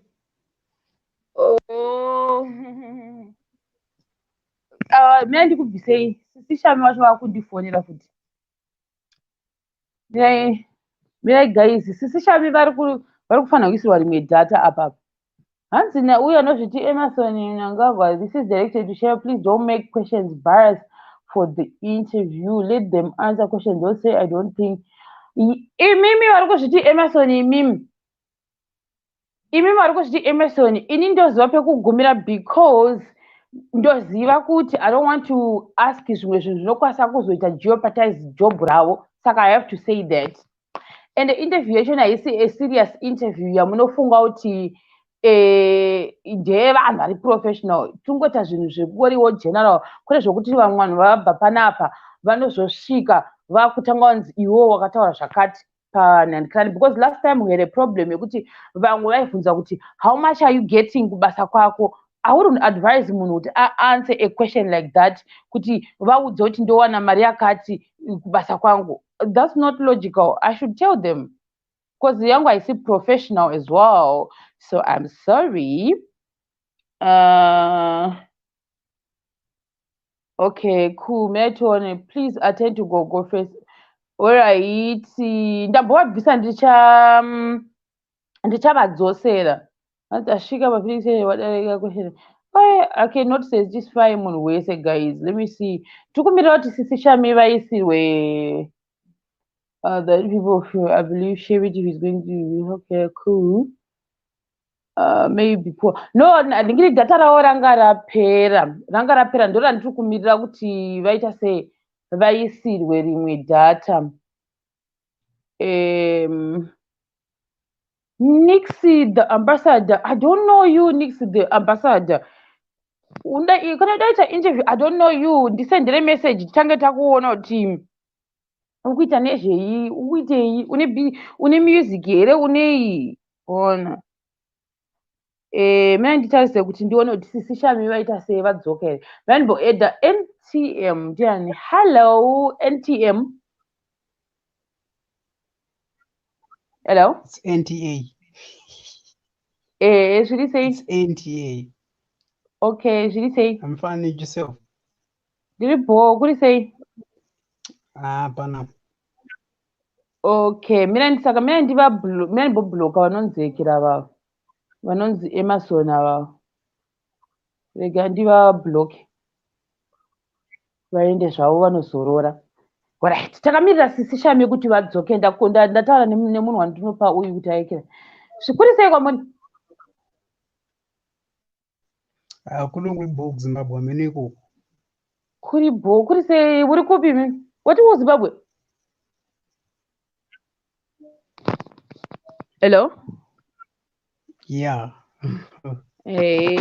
C: Mina ndikubvisei. Sisi Shamie wacho vakundifonera futi. Mirai guys, Sisi Shamie vari kufanira kuisirwa rimwe data apapa. Hanzi uyo anozviti Emerson Nangagwa, this is directed to share. Please don't make questions biased for the interview. Let them answer questions. Don't say I don't think. Imimi vari kuzviti Emerson imimi vari kuzviti Emerson. Ini ndoziva pekugumira because ndoziva kuti I don't want to ask zvimwe zvinhu zvinokwanisa kuzoita jeopardize job ravo. Saka I have to say that. And the interview yacho haisi a serious interview yamunofunga kuti ndevanhu vari professional. Tungoita zvinhu zvekungoriwo general. Kune zvokuti vamwe vanhu vabva panapa vanozosvika vakutanga kunzi iwo wakataura zvakati panhandikirani. Because last time we had a problem yekuti vamwe vaibvunza kuti how much are you getting kubasa kwako? I wouldn't advise munhu kuti answer a question like that kuti vaudze kuti ndowana mari yakati kubasa kwangu. That's not logical. I should tell them. Because the young I see professional as well. So I'm sorry. Okay, cool. Please attend to go first. Alright. Ndambovabvisa ndichavadzosera. Asvika paPhoenix wadarika question. I cannot say just fine munhu wese guys. Let me see. Tikumirira kuti Sisi Shamie vaisirwe the people feel I believe Shamie is going to be okay, cool. Maybe poor. No, ndingiri data ravo ranga rapera ndo randiri kumirira kuti vaita sei vaisirwe rimwe data. Nixie the ambassador. I don't know you, Nixie the ambassador. Kana daita interview, I don't know you. Ndisendere message tange takuona kuti ukuita nezvei, ukuitei, une music here, unei. Ona. Mina nditarise kuti ndione kuti Sisi Shamie vaita sei vadzoka here. Vanbo Eda NTM ndiani. Hello NTM. Hello?
E: It's NTA.
C: Should he say?
E: It's NTA.
C: Okay, should he say?
E: I'm fine with yourself.
C: Did it go? What did he say?
E: Pana.
C: Okay, mina ndibabloka vanonzekera vavo. Vanonzi Emerson vavo. Rega ndivabloke. Vaende zvavo vanozorora. Alright, takamirira Sisi Shamie kuti vadzoke. Ndataura nemunhu wandinopa uyu kuti aekera. Zvikuri sei kwamuri?
E: Kuri Bo Zimbabwe amene ikoko.
C: Kuri bo, kuri sei uri kupi mimi? Wati wo Zimbabwe? Hello?
E: Yeah.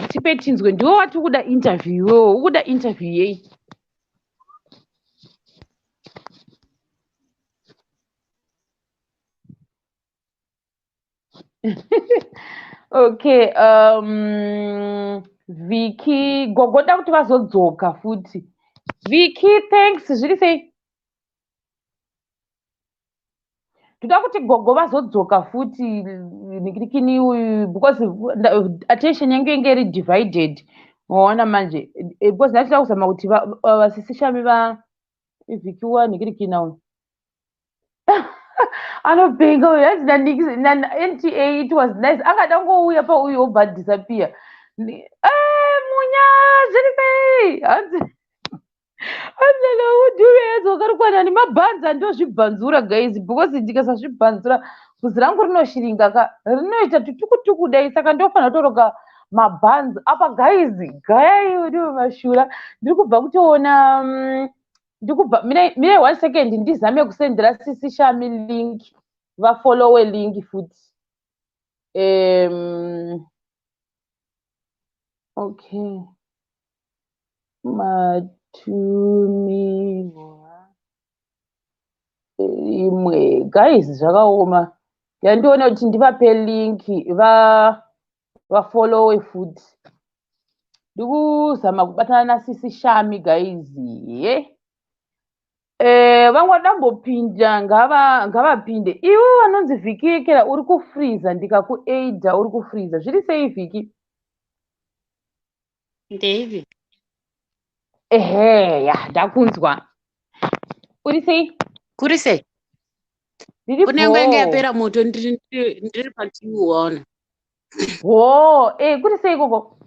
C: Tipe tinzwe ndiwo wati ukuda interview iwewo, ukuda interview yei. Okay, Vicky, gogoda kuti vazodzoka futi. Vicky, thanks, zviri sei? Toda kuti gogo vazodzoka futi nikirikini because attention yangu inge iri divided. Waona manje. Because ndachida kuzama kuti vasisi Shamie Vicky nikirikina uyu. Anopenga uyu hazina NTA, it was nice. Angada ngouya pauyu obva disappear. Munya zviri sei? Handela udhurezo karikwana nemabhanza ndozvibhanzura guys, because ndikasazvibhanzura bvudzi rangu rinoshiringa rinoita tutukutuku dai, saka ndofanira kutoroka mabhanzi apa guys. Gayai ndiwo mashura. Ndiri kubva kutoona mire 1 second ndizame kusendera sisi Shamie link, vafollowe link futi. Okay, matumiwa imwe guys, zvakaoma. Yandiona kuti ndivape link vafollowe futi. Ndiri kuzama kubatana nasisi Shamie guys. Vamwe dambopinda ngavapinde. Iwe vanonzi Viki yekera uri kufreeza ndikakuaida uri kufreeza. Zviri sei Viki?
F: David.
C: Ya ndakunzwa. Uri sei?
F: Kuri sei?
C: Ndiri
F: Kunyange yange yapera moto ndiri patiuona.
C: Kuri sei koko?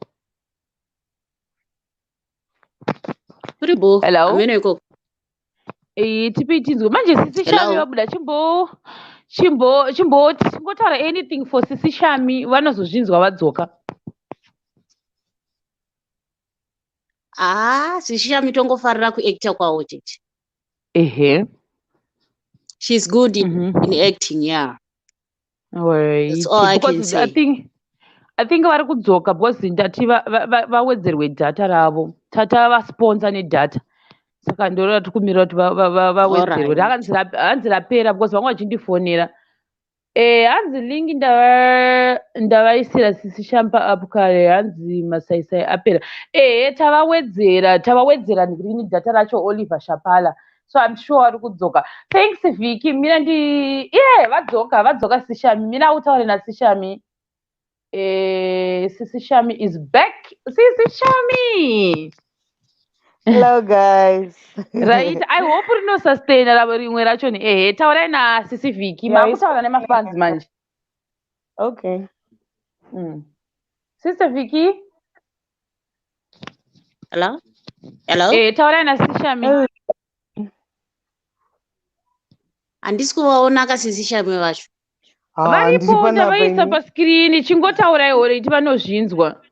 F: Kuri bo.
C: Hello?
F: Amene ikoko.
C: Tipe tinzwe manje sisi Shamie vabuda chimbotaura anything for sisi Shamie, vanozozvinzwa vadzoka.
F: Sisi Shamie tongofarira kuacta kwawo tete. She's good in acting, yeah. That's all I can say.
C: I think vari kudzoka because ndati vawedzerwe data ravo. Tata vasponsor nedata. Saka ndorora tikumirira kuti vawedzerwe. Hanzi rapera because vamwe vachindifonera. Hanzi link ndavaisira sisi Shamie paapo kare, hanzi masaisai apera. Tavawedzera ndirini data racho Oliver Shapala. So I'm sure vari kudzoka. Thanks Vicky. Mina vadzoka sisi Shamie. Mina utaure nasisi Shamie. Sisi Shamie is back. Sisi Shamie.
B: Hello guys.
C: Right, I hope rino sustain rimwe racho ni taurai nasisi Vicky. Makutaura nemafans manje.
B: Okay.
C: Sister Vicky.
F: Hello?
C: Taurai nasisi Shamie.
F: Handisi kuvaona kasisi Shamie vacho.
C: Varipo ndavaisa paskirini, chingotaurai horeti vanozvinzwa.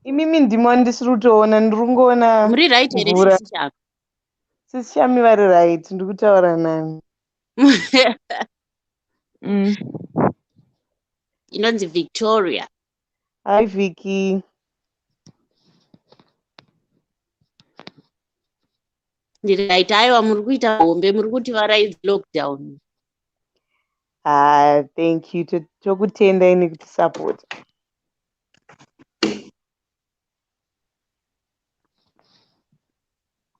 B: Imimi ndimo ndisiri kutoona, ndiri kungoona.
F: Muri right here sisi Shamie.
B: Sisi Shamie vari right, ndiri kutaura nani.
F: Inonzi Victoria.
B: Hi Vicky.
F: Ndiri right, aiwa muri kuita hombe, muri kuti varaidzi lockdown.
B: Thank you. Tokutendai nekutisapota.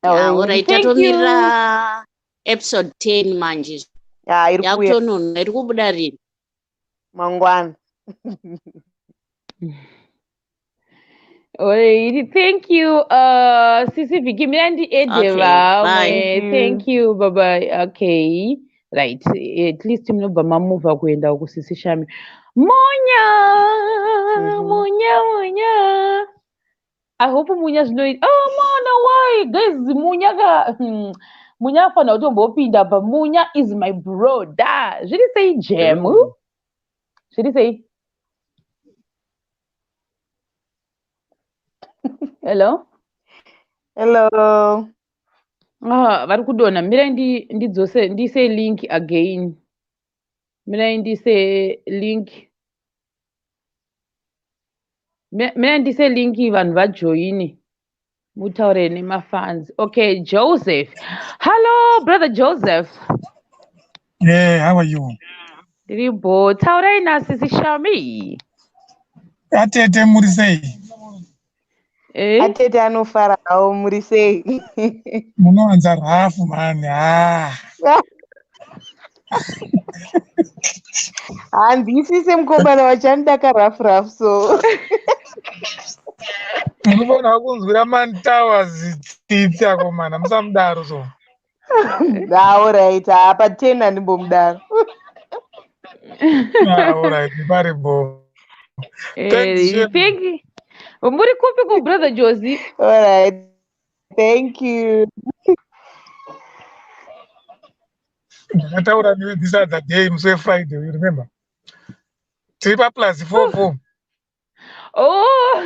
F: Alright, tatomirira episode 10 manje. Yakutononha, iri kubuda rini?
B: Mangwana.
C: Alright, thank you, Sisi Vicky. Mirandi Edeva. Thank you. Bye bye. Okay. Right. At least mnoba mamuva kuenda ku Sisi Shamie. Munya. I hope Munya is knowing. Oh man, why guys? Munya fana utombopinda pa. Munya is my brother. Should he say Jemu? Should he say? Hello.
B: Hello.
C: Vari kudonha. Mirai ndidzose ndise link again. Mirai ndise link. Mirai ndise link vanhu vajoine. Mutaure nemafans. Okay, Joseph. Hello, brother Joseph.
G: Yeah, how are you?
C: Ndiribo. Taurai nasisi Shamie.
G: Atete muri sei?
B: Atete anofara hawo muri sei?
G: Munowanza rafu mani.
B: Handisise mukomana wachandaka rafu so.
G: Munofana kunzwira Man Towers tsitsi akomana musamudaro so.
B: Alright, apa 10 handimbomudaro.
G: Alright, paripo. Thanks, Shamie.
C: Muri kupi ko brother Josie?
B: Alright, thank you.
G: Ndakataura newe this other day, musi Friday, you remember? Tiri plus 44.
C: Oh,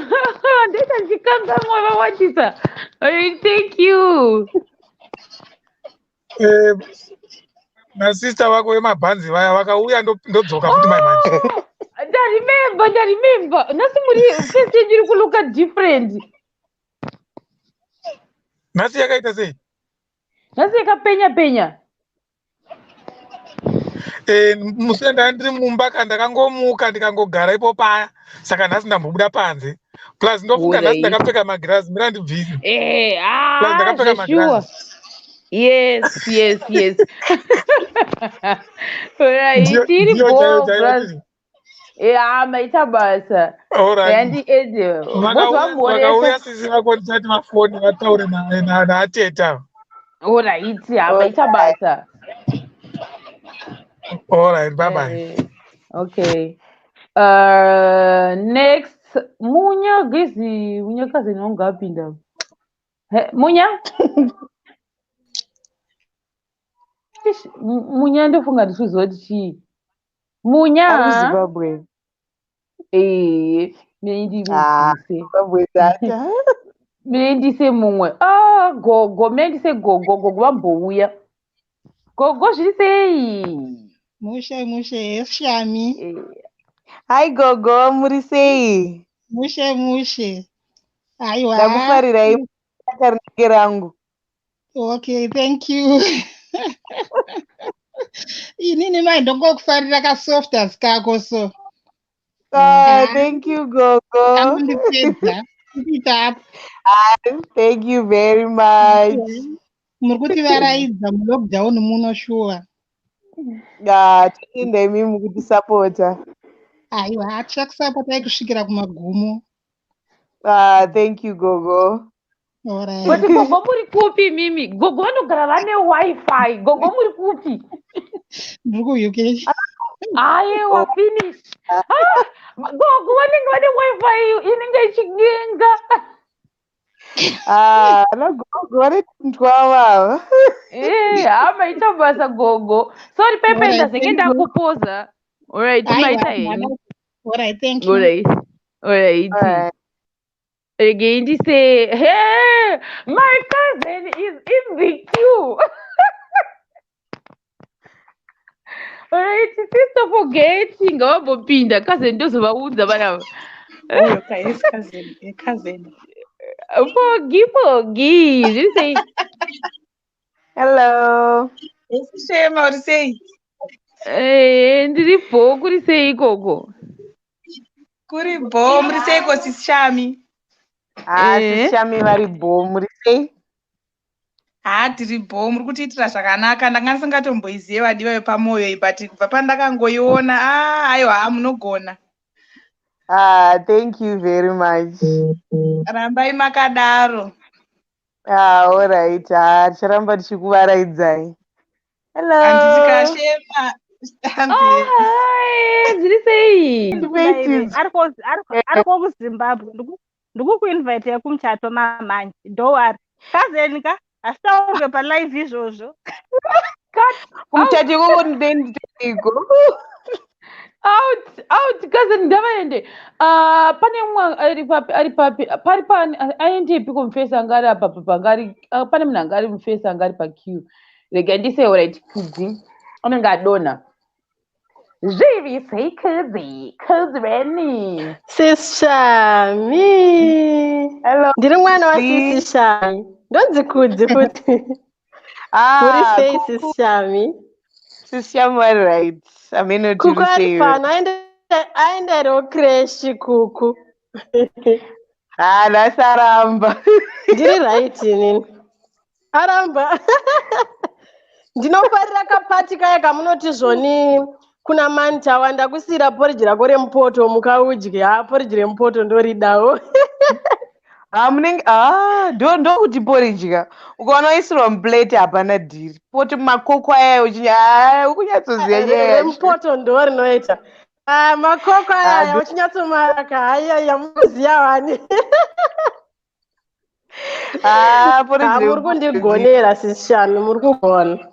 C: ndeta ndikangamwa vawachisa. Thank you.
G: Nasister wako vemabhanzi vaya vakauya ndodzoka futi manje.
C: Ndarimember. Nasi muri face yenyu iri kuluka different.
G: Nasi yakaita sei?
C: Nasi yakapenya.
G: Musi ndandiri mumba kandakangomuka ndikangogara ipo paya. Saka nhasi ndambobuda panze. Plus ndofunga nhasi ndakapfeka magirazi, mira ndibviri. Plus ndakapfeka magirazi.
C: Yes. Alright, tiribo. Maita basa.
G: Alright. Vakauya sisi vako ndisati mafoni vataure naateta.
C: Alright, maita basa.
G: Alright, bye.
C: Okay. Next, Munya gezi, Munya kazi nonga apinda. Munya? Munya ndofunga ndisuzoti chi. Munya?
B: Ari Zimbabwe.
C: Zimbabwe
B: data.
C: Mendise mumwe. Gogo, mendise gogo vambouya. Gogo zviri sei?
D: Mushe, Shamie.
B: Hi Gogo, muri sei?
D: Mushe. Aiwa.
B: Ndakufarirai rinenge rangu.
D: Okay, thank you. Inini mai ndongokufarira kasoft as kako so.
B: Thank you Gogo.
D: Andipedza.
B: Thank you very much.
D: Muri kuti varaidza mulockdown muno shuwa.
B: Tiende mimi kutisapota.
D: Aiwa, tichakusapota kusvikira kumagumo.
B: Thank you Gogo.
D: Alright.
C: But Gogo muri kupi mimi? Gogo vanogara vane wifi. Gogo muri kupi?
D: Ndiri ku-UK.
C: Aiwa, finish. Gogo vanenge vane wifi inenge ichigenga.
B: Gogo vari 12.
C: Maita basa Gogo. Sorry Pepe, ndazenge ndakupoza. Alright, maita heni.
D: Alright, thank you.
C: Alright. Again, they say, hey, my cousin is in the queue. Alright, sister forgetting. Pinda cousin does vaudza vana.
A: Cousin.
C: Forgive. You say,
B: hello.
A: Shame, I would say.
C: Ndiripo kuri sei Gogo?
A: Kuri bo, muri sei ko sis Shamie?
B: Sis Shamie vari bo, muri sei?
A: Tiri bo, muri kutiitira zvakanaka. Ndanga ndisingatomboiziva vadiwa vepamoyo, but kubva pandakangoiona, aiwa munogona.
B: Thank you very much.
A: Rambai makadaro.
B: Alright, ticharamba tichikuvaraidzai. Hello.
A: Andisikashema.
C: Hi, zviri sei?
H: Ari kuZimbabwe. Ndikukuinvite kumuchato mamanje. Don't worry. Cousin ka asitaurwe palive izvozvo.
B: Kumuchato ikoko ndendiko.
C: out cousin ndavaende pane mumwe ari papi pari pani aendepi kumufesa anga ari apa pangari pane munhu anga ari mufesa anga ari paqueue rega ndise alright kudzi unenge adonha zvivisei kudzi reni
I: Sis Shamie.
B: Hello.
I: Ndiri mwana wa Sis Shamie. Ndonzi kudzi futi. Muri sei Sis Shamie?
B: Sis Shamie, right. Ameno
I: kuku ari pano aenderewo kreshi kuku.
B: Nasaramba.
I: Ndiri right inini. Aramba. Ndinofarira kapati kaya kamunoti zvoni kuna mantawa ndakusira porridge rako remupoto mukaudya porridge remupoto ndoridawo.
B: Ndokuti porridge ukaona waisirwa muplate hapana dhiri poti makoko aya ukunyatsoziva nyaya
I: remupoto ndo rinoita makoko aya uchinyatsomaraka haiya muziya wani. Muri kundigonera Sis Shamie, muri kugona.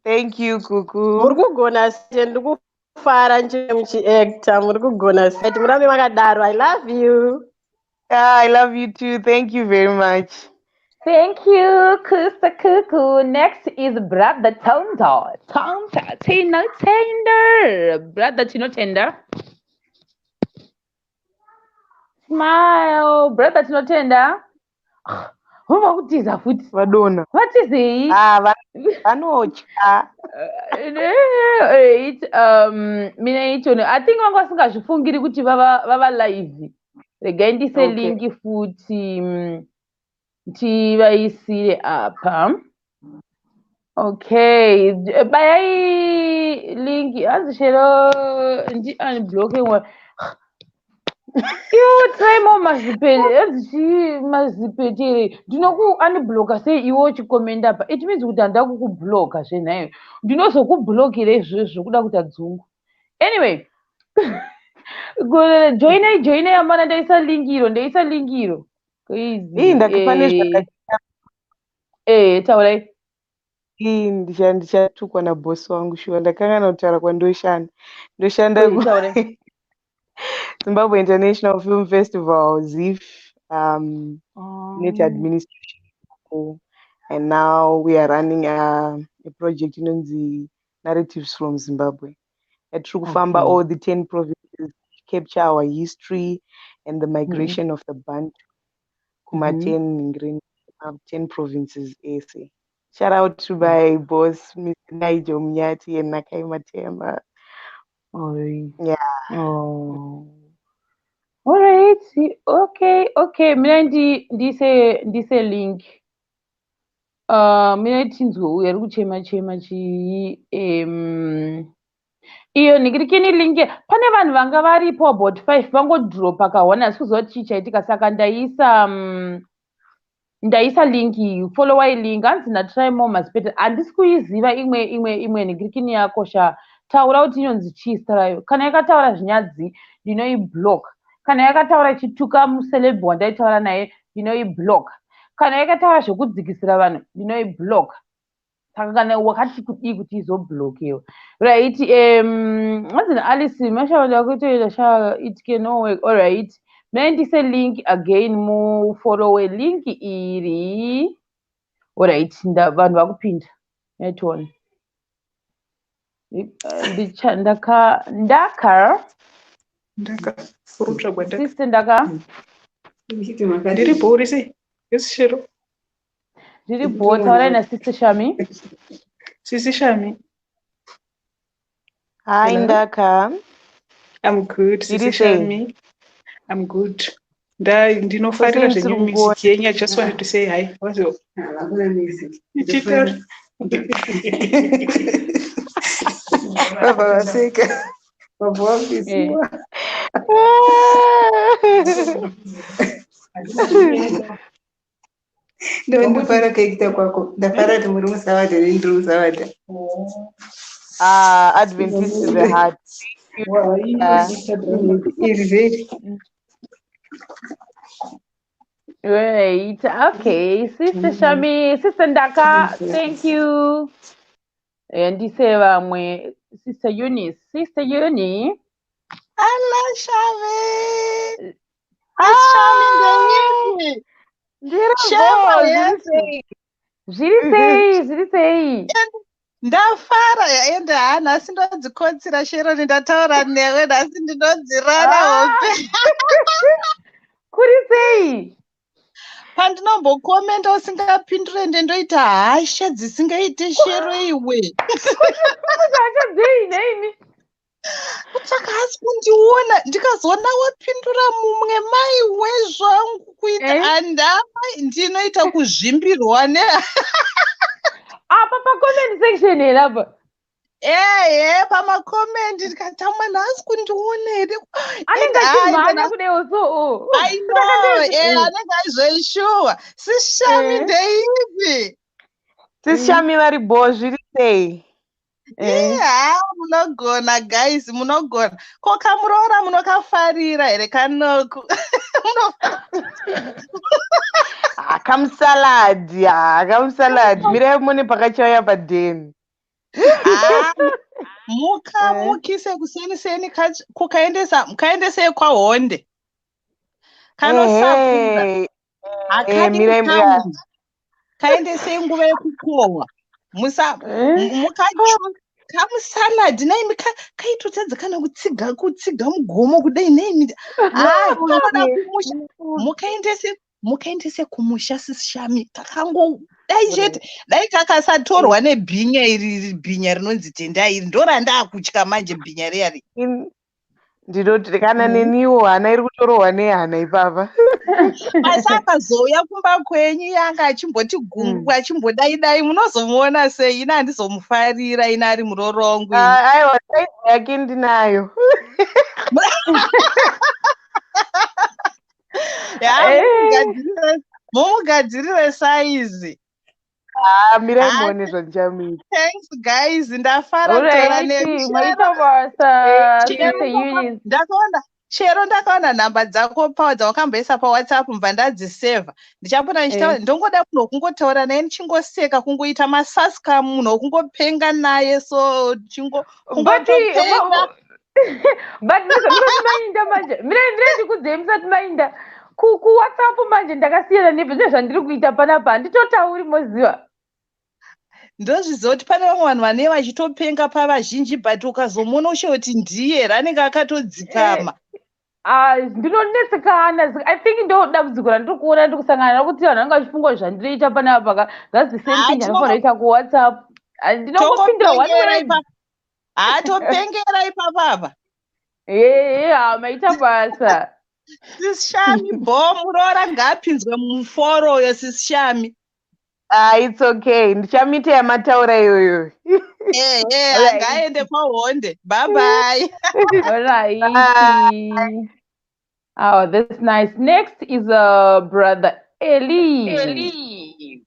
B: Thank you kuku.
I: Muri kugona site ndikufara njee muchiacta muri kugona site murambe makadaro. I love you.
B: I love you too. Thank you very much.
C: Thank you, Kusa Kuku. Next is Brother Tonda. Tino Tender. Brother Tino Tender. Smile. Brother Tino Tender. What is that?
B: Madonna.
C: What is it?
B: Vanotya.
C: I think vasingazvifungiri kuti vava live. Regai ndise linki futi tivaisire apa. Okay, bayai linki azishero ndi unblock one. You try more mazipete. Do not go unblock say you watch comment apa. It means utanda kukublock zvenayo. Ndinozokublockire izvozvo kuda kuti adzungu. Anyway. Join amana ndeisa lingiro.
B: Crazy. Ndakapane
C: taurai.
B: Ndichatukwa nabosi wangu shuwa ndakangana kutaura kwandoshanda. Ndoshanda Zimbabwe International Film Festival, ZIF, net administration, and now we are running a project in the narratives from Zimbabwe. At Trukufamba, all the 10 provinces capture our history and the migration of the Bantu. Kuma 10 provinces. Shout out to my boss, Mr. Nigel Mnyati and Nakai Matema. Yeah.
C: Oh. All right. Okay. Mina ndise link. Mina tinzwo yari kuchema chi iyo nikirikini link pane vanhu vanga varipo about 5 vangodrop akaona sikuziva kuti chichaitika saka ndaisa link iyi follow link hanzi ndatry more mazipeta handisi kuiziva imwe nikirikini yako sha taura kuti inonzi chii starayo kana yakataura zvinyadzi ndinoiblock kana yakataura ichituka muselebhi wandaitaura naye ndinoiblock kana yakataura zvekudzikisira vanhu ndinoiblock saka kana wakati kudii kuti izoblokewa right hanzi naalice mashaoda kutoita shaitike no work all right ndise link again mufollowe link iri all right vanhu vakupinda netiona
J: ndiripo uri sei yesishero
C: ndiripo taurai naSister Shamie.
J: Sister Shamie.
B: Hi Ndaka.
J: I'm good. Sister Shamie. I'm good. Ndinofarira zvenyu music yenyu. I just wanted to say hi. What's up? Baba waseka. Baba wapisiwa. Ndofara kaita kwako. Ndafara kuti muri musavadha nendiri musavadha.
B: Adventist to the heart.
C: Right. Okay. Sister Shamie, Sister Ndaka, thank you. And ndise vamwe Sister Eunice. Sister Eunice.
K: Hello, Shamie. Shamie,
C: zviri sei
K: ndafara ende hana sindonzikotsira shero ndataura newe nhasi ndinonzirara hope
C: kuri sei
K: pandinombokomenda usingapindure ndendoita hasha dzisingaite shero iwe
C: hasha dzei neini
K: kutsvaka hasi kundiona ndikazoona wapindura mumwe mai wezvangu kuita handamai ndinoita kuzvimbirwa ne
C: apa pacomment section here apa
K: pamakomendi ndikatama nhasi kundiona here
C: anenge achimhanya kudai so
K: anenge aizveshuwa sishami ndeipi
B: sishami vari bo zviri sei
K: munogona guys munogona ko kamuroora munokafarira here kanoko
B: kamusaladi mirai mune pakachauya padheni
K: mukise kuseniseni kaendesei kwahonde kanosakura hakadi kutaundi kaendesei nguva yekukohwa kamusaladi naimi kaitotadza kana kutsiga mugomo kudai naimi kanoda kumusha mukaendese kumusha sishami kakango dai chete dai kakasatorwa nebhinya iri bhinya rinonzi tendai iri ndorandakutya manje bhinya riyari
B: ndinoti kana neniwo hana iri kutorohwa nehana ipapa
K: asi akazouya kumba kwenyu yanga achimboti gungu achimbodai munozomuona sei ina handizomufarira ina ari murorongu
B: aiwa saizi yake ndinayo
K: mumugadzirire saizi
B: mirai muone zvandichamira
K: thanks guys ndafara tora chero ndakaona nhamba dzako dzawakamboisa pawhatsapp mubva ndadzisevha ndichapona ndichitaura ndongoda munhu wokungotaura naye ndichingoseka kungoita masaska munhu wokungopenga naye so chingopenga
C: but ndinotimainda manje mirai ndikudzei musati mainda kuwhatsapp manje ndakasiyana nebvizvo zvandiri kuita panapa handitotauri moziva
K: ndozviziva kuti pane vamwe vanhu vanee vachitopenga pavazhinji but ukazomona ushoti ndiye ranenge akatodzikama
C: ndinonetsekana I think ndodambudziko randiri kuona ndiri kusangana nokuti vanhu vanga vachifunga zvandiroita panapa that's the same thing ndinofanira kuita kuwhatsapp ndinongopindira
K: topengera ipapapa
C: maita basa
K: sishami muroora ngaapinzwe muforo uyo sishami
B: it's okay ndichamita yamataura iyoyo
K: ngaende pahonde bye
C: alright oh that's nice next is brother Eli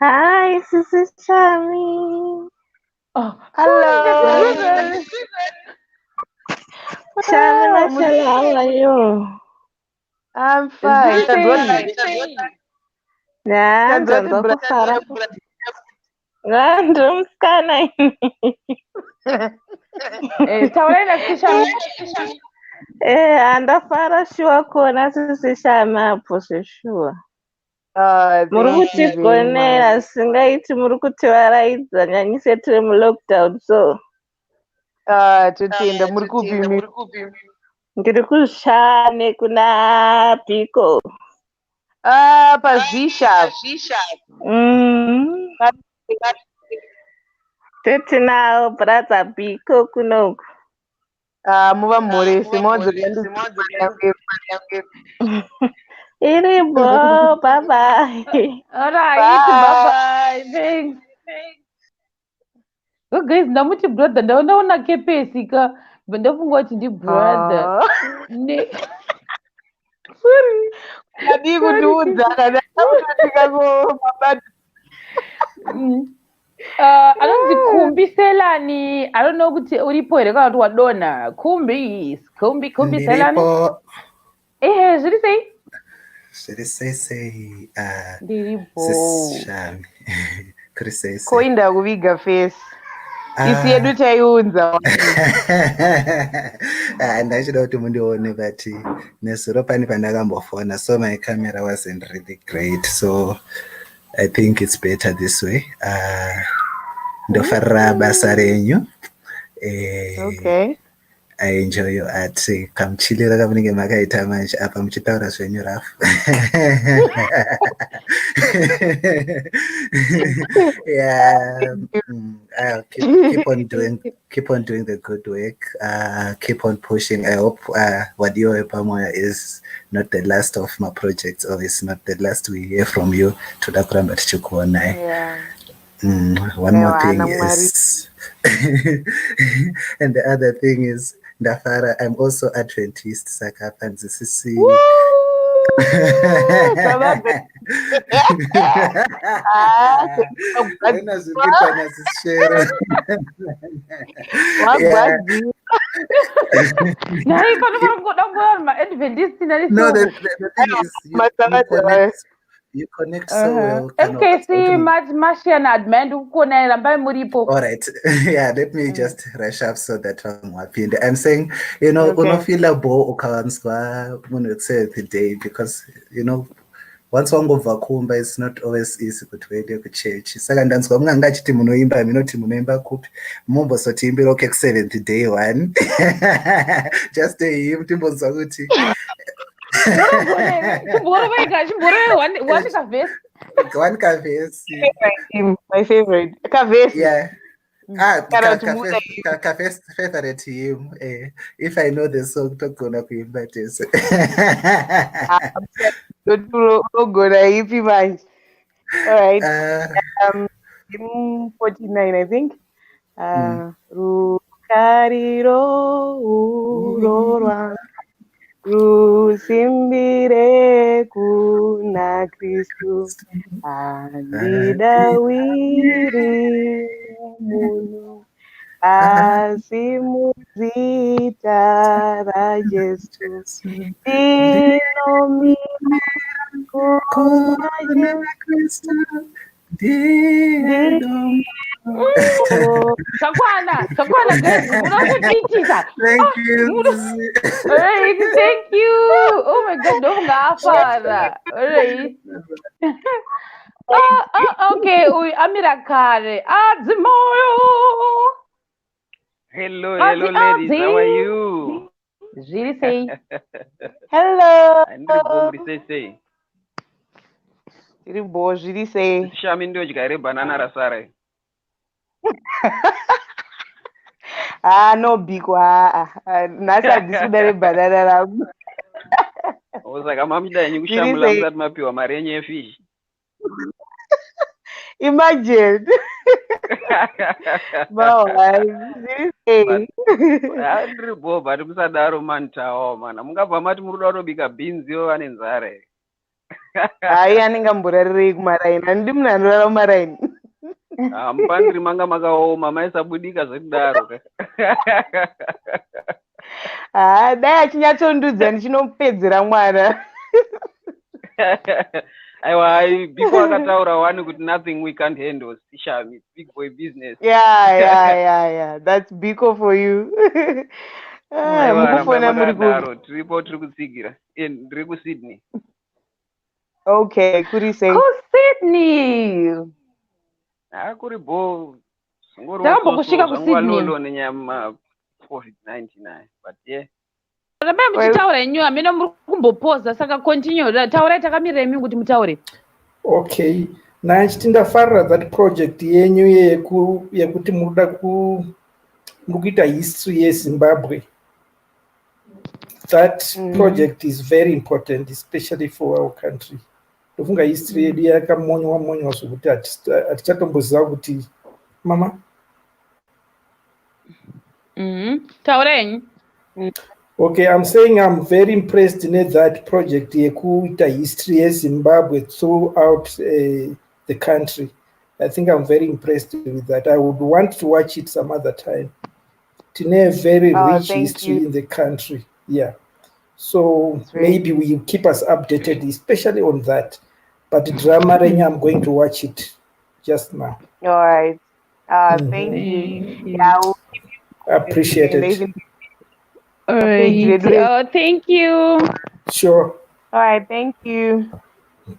L: hi Sister Shamie
B: hello
L: Shamie how are you
B: I'm fine
L: ndakufara ndiri musikana
C: taurai nasishami
L: handafara shuwa kuona sisishami apo zveshuwa muri kutigonera singaiti muri kutivaraidza nyanyise tiri mulockdown so
B: totenda muri kupimi
L: ndiri kushane kuna Biko
B: pazvisha
L: tetinawo brother Biko kunoku
B: muva mhoresi
L: iribo bye
C: alright thanks guys ndamuti brother ndaona kepesi ka ndofunga kuti ndi brother sorry
B: adi kundiudza kana ndakutika mabati
C: anonzi kumbiselani I don't know kuti uripo here kana kuti wadona kumbi selani zviri sei ndiripo
B: koinda kuviga face isi yedu taiunza
M: ndachida kuti mundione but nezuro pani pandakambofona, so my camera wasn't really great, so I think it's better this way. Ndofarira basa renyu.
B: Okay.
M: I enjoy your art. Kamuchilira kamunenge makaita manje apa muchitaura zvenyu rafu. Yeah. Keep on doing the good work. Keep on pushing. I hope Wadio Epamoya is not the last of my projects, or it's not the last we hear from you.
B: Yeah.
M: One more thing is, and the other thing is, Ndafara, I'm also Adventist, Sakapa, this is no, the thing is, you connect so well. All right. Yeah, let me just rush up so that I'm happy. I'm saying, you know, unofila bo ukawanswa say the day, because you know, once one go vakumba, it's not always easy to go to church. Second dance go mnga chiti munoimba, minoti munoimba kupi. Mumbo so timbiro okay 7th day one. Just him timbonza kuti. One kavesi.
B: My favorite. Kavesi.
M: Yeah. Kavesi favorite him. If I know the song, talk gonna be better.
B: Don't go naive, man. All right. 49, I think. Rukariro urorwa. Rusimbire kuna Kristu andidawiri munhu asimuzita raJesu dinomira kuna Kristu
C: Sakwana, guys,
M: thank you.
C: Alright, thank you. Oh my God, don't laugh. Alright. Okay, Amira Kare. Zimoyo.
N: Hello, ladies. How are you?
C: Jiri say.
B: Hello.
N: Say.
B: Jiri say.
N: Shamie ndio jikare banana rasare.
B: No big one. Nasa disudare banana ram.
N: Oza kama mda yenye kushamula mzat mapiwa marenye fish.
B: Imagine.
N: Andri bo bari musadaro mantawo mana. Mungabva mati muruda kutobika beans yo ane nzare.
B: Ai anenge amborarire kumaraini. Andi munhu anorara kumaraini.
N: Mupandiri manga makaoma maisabudika zvekudaro.
B: Dai achinyatsondudza ndichinopedzera mwana.
N: Aiwa, before akataura wani kuti nothing we can't handle. Shamie, big boy business.
B: Yeah. That's biko for you. Mukufona muri kuti.
N: Tiri kutsigira. Ndiri kuSydney.
B: Okay, kuri say.
C: Sydney.
N: Kuri bo.
C: Ndambo kushika kuSydney.
N: Nenyama COVID-19, but yeah.
C: Rambe muchitaura enyu amene muri kumbopoza saka continue. Taura takamira imi kuti mutaure.
E: Okay. Nachiti ndafarira that project yenyu yekuti muruda kuita history yeZimbabwe. That project is very important, especially for our country. Ndofunga history yedu yakamonywa zvokuti hatichatomboziva kuti mama.
C: Taura enyu.
E: Okay, I'm saying I'm very impressed in that project yekuita history yeZimbabwe throughout the country. I think I'm very impressed with that. I would want to watch it some other time. Tine a very rich history in the country. Yeah. So maybe will keep us updated, especially on that. But drama, I'm going to watch it just now.
B: All right. Thank you. Yeah,
E: Appreciate it.
C: All right. Thank you.
E: Sure.
B: All right. Thank you.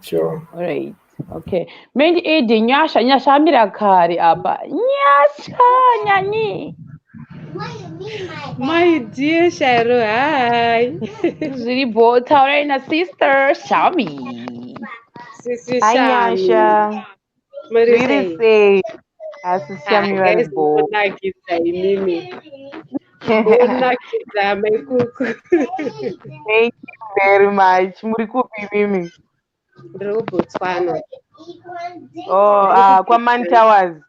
E: Sure.
C: All right. Okay. Mendi edi nyasha amira kare apa. Nyasha nyani.
O: My dear Sharo, hi.
C: Ziribo, Taurina sister, Shamie.
O: Sister
B: Hi,
O: Shamie.
B: Nyasha. Really say, as Shamie
O: guys,
B: Bo.
O: mbona kiza mimi. Mbona kiza mekuku.
B: Thank you very much. Murikupi mimi.
O: Ndiri Botswana.
B: Oh, kwa Man Towers.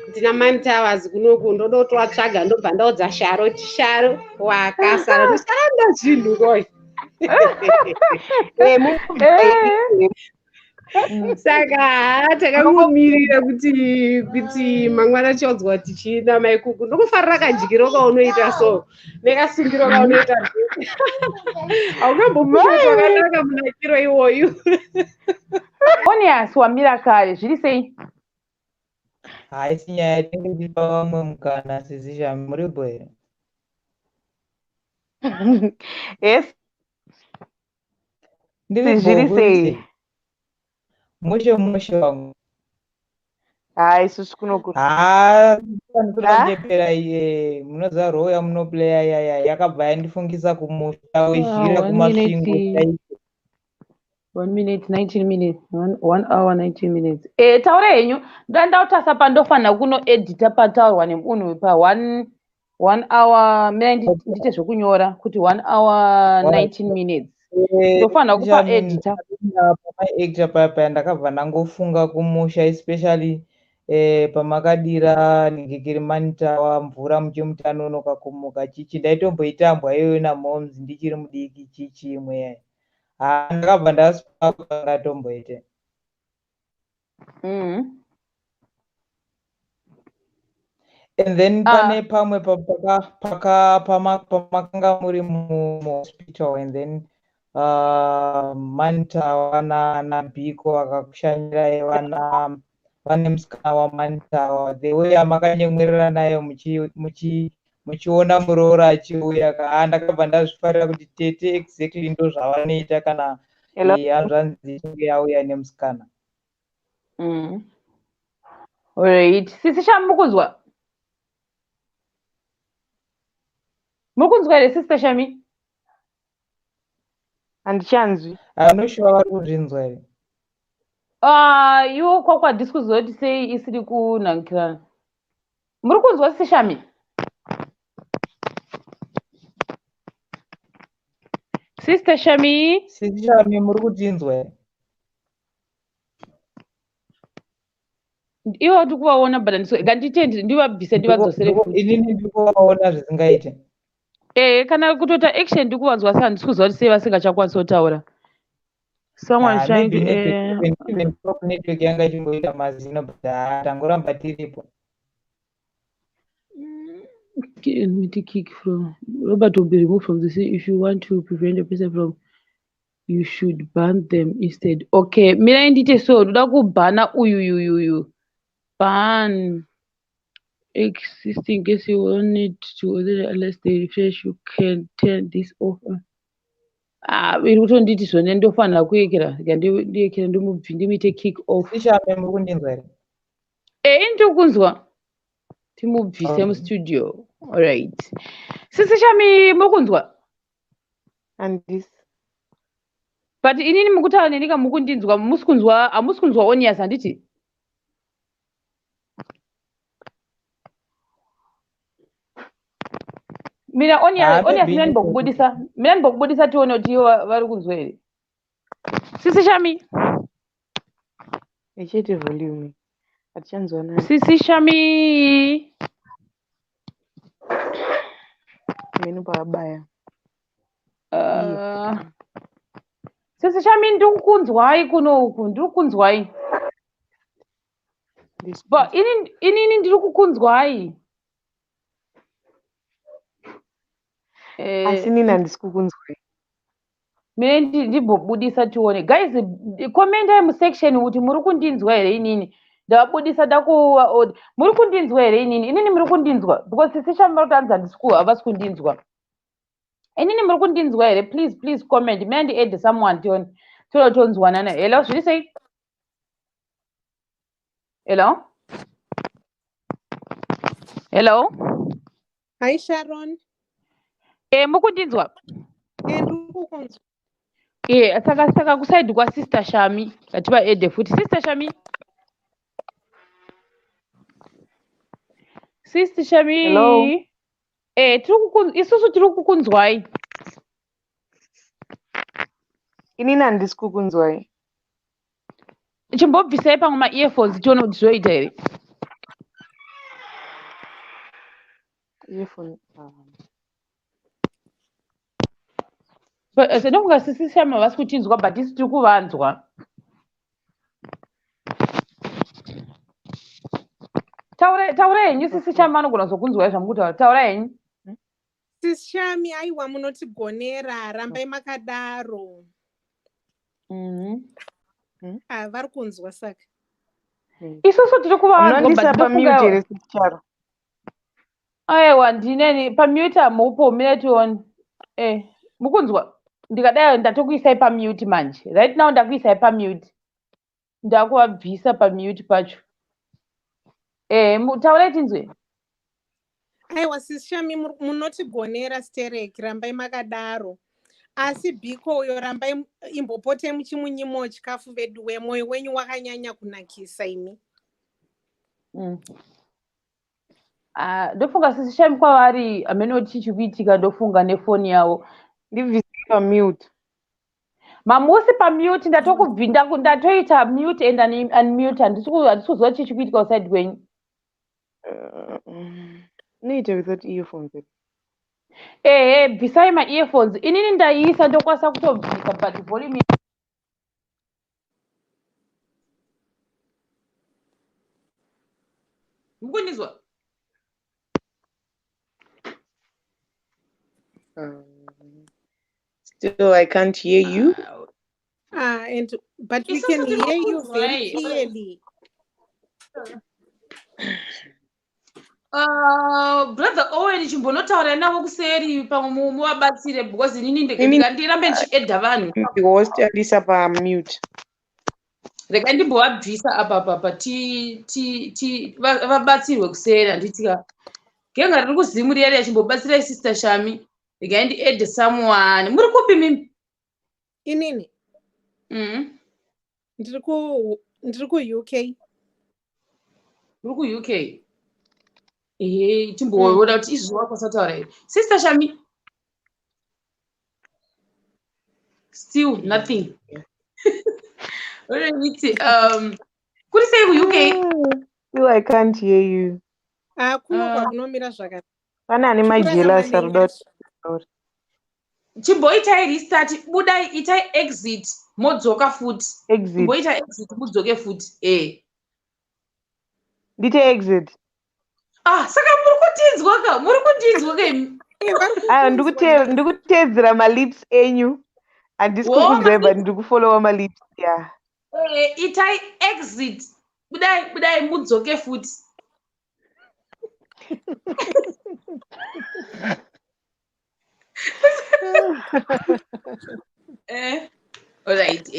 O: Ndina Man Towers kunoku ndodotovatsvaga ndobva ndaudza Sharo kuti Sharo wakasara ndosaranda zvinhu koi. Saka takangomirira kuti mangwana chaudzwa tichida maikuku ndokufarira kajikiro kaunoita so nekasungiro kaunoita haungambopfuura wakanaka munakiro iwoyu.
C: Onias wamira kare zviri sei?
P: Haisi nyaya yatindipa vamwe mukana sisi Shamie muripo here?
B: Yes.
P: Zviri sei? Mushe wangu.
B: Isusu kunoku.
P: Kurandepera iye munoziva role yamunoplaya yaya yakabva yandifungisa kumusha wezhira kumasvingo.
C: 1 minute 19 minutes 1 hour 19 minutes. Taura henyu ndandautasa pandofanira kunoedita pataurwa nemunhu pa 1 hour ndite zvokunyora kuti 1 hour 19 minutes ndofanira kupa editor.
P: Pamaactor paya ndakabva ndangofunga kumusha especially pamakadira ningekere manitawa mvura muchimutanonoka kumuka chichi ndaitomboitambwa iyoyo namoms ndichiri mudiki chichi imwe yayo. Ndakabva ndasipa ngatomboite. And then pane pamwe pamakanga muri muhospital and then mantawa nabhiko vakakushanyirai vane musikana wamantawa the way amakanyemwerera nayo muchiona muroora achiuya ndakabva ndazvifarira kuti tete exactly ndo zvavanoita kana hanzvanzi ichinge yauya nemusikana.
C: Alright. Sisi Shamie mukuzwa? Mukuzwa here sister Shamie?
B: Handichanzwi.
P: Anoshuva vari kuzvinzwa here?
C: Iwo kwakwa handisi kuziva kuti sei isiri kunhangikirana. Muri kunzwa sisi Shamie? Sister Shamie?
P: Sisi Shamie muri kutinzwa here?
C: Iwo tiri kuvaona but nganditendi ndivabvise ndivadzosere futi.
P: Inini ndiri kuvaona zvisingaite.
C: Kana kutoita action ndiri kuvanzwa asi handisi kuziva kuti sei vasingachakwanisi kutaura. Someone trying to
P: network yanga ichingoita mazino but tangoramba tiripo.
C: Kick from Robert will be removed from the scene. If you want to prevent a person from, you should ban them instead. Okay, mina ndite so ndoda kubhana uyu ban existing guess you will need to unless they refresh you can turn this off. Iri kutonditi zvone ndofanira kuekera ndiekera ndimubvi ndimite kick off.
P: Shamie muri kundinzwa here?
C: Ndiri kunzwa. Timubvise mustudio. Alright. Sisi Shamie muri kunzwa?
B: Handisi.
C: But inini mukutaura nenika mukundinzwa hamusi kunzwa Onias handiti? Mina Onias mina ndibokubudisa tione kuti vari kunzwa here. Sisi Shamie?
B: Ichete volume. Handichanzwa nani.
C: Sisi Shamie?
B: Menu pabaya.
C: Sisi Shamie ndiri kunzwai kunoku ndiri kunzwai. But inini ndiri kukunzwai.
B: Asi nini handisi kukunzwai.
C: Mine ndimbobudisa tione. Guys, komendai musection kuti muri kundinzwa here inini. ndavabudisa ndakuva muri kundinzwa here inini muri kundinzwa because sisi Shamie vari kutanza ndisikuva havasi kundinzwa inini muri kundinzwa here please comment mandiadd someone tonzwanana hello zviri sei hello
O: Hi Sharon.
C: Mukundinzwa?
O: Ndikukunzwa.
C: Saka kusaidi kwaSister Shamie ngativaedhe futi. Sister Shamie. Sister Shamie.
B: Hello.
C: Isusu tiri kukunzwai.
B: Inini handisi kukunzwai.
C: Chimbobvisai pamwe ma-earphones tione kuti zvoita here.
B: Earphone.
C: Ndofunga sisi Shamie havasi kutinzwa but isi tiri kuvanzwa. Taura henyu sisi Shamie anogona kuzokunzwai zvamukutaura. Taura henyu.
O: Sisi Shamie aiwa munotigonera rambai makadaro. Vari kunzwa saka.
C: Isusu tiri kuvanzwa. Aiwa ndineni pamute hamupo mine tione. Mukunzwa ndikadai ndatokuisai pamute manje. Right now ndakuisai pamute. Ndakuvabvisa pamute pacho. Taurai tinzwe.
O: Aiwa sisi Shamie munotigonera stereki rambai makadaro. Asi bhiko uyo rambai imbopote muchimunyimo chikafu vedu mwoyo wenyu wakanyanya kunakisa imi.
C: Ndofunga sisi Shamie kwavari amene chichikuitika ndofunga nefoni yavo.
B: Ndibvise pamute.
C: Mamusi pamute ndatoita mute and unmute handisi kuziva chichikuitika usaidi kwenyu.
B: Noita without earphones.
C: Bvisai ma-earphones. Inini ndaiisa ndokwanisa kutobvisa but volume. Mukundinzwa?
B: Still, I can't hear you.
O: But we can hear you very clearly.
A: Brother Owen chimbonotaura navo kuseri pamwe muvabatsire because inini ndirambe ndichiedha vanhu.
B: Host alisa pamute.
A: Rega ndimbovabvisa apa vabatsirwe kuseri handitika. Genga riri kuzimu riya chimbobatsirai Sister Shamie. Rega ndiedhe someone. Muri kupi mimi?
O: Inini? Ndiri ku UK.
A: Muri ku UK? Chimboona kuti izvi wakwasataura here. Sister Shamie? Still nothing. Kuri sei ku-UK?
B: Still, I can't hear you.
O: Kuno kunomira zvakanaka.
B: Pana ane majelasi arikuda kuti
A: chimboitai restart, budai itai exit modzoka futi. Chimboitai exit mudzoke futi.
B: Ndite exit.
A: Saka muri kundinzwa ka
B: ndikuteedzera malips enyu. Handisi kukunzwai but ndiri kufollowa malips.
A: Itai exit budai mudzoke futi. Alright.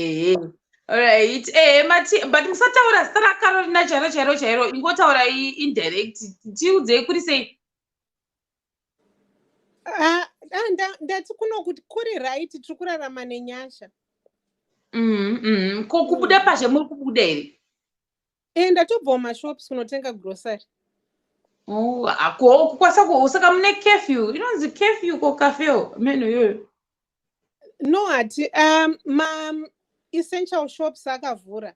A: But musataura zita raKarolina chairo ingotaurai indirect. Tiudzei kuri sei?
O: Ndati kuno kuti kuri right tiri kurarama nenyasha.
A: Ko kubuda pashe muri kubuda here?
O: Ndatobva mumashops kunotenga grocery.
A: Saka mune curfew. Inonzi curfew ko cafe meno yoyo.
O: No hati essential shops akavhura.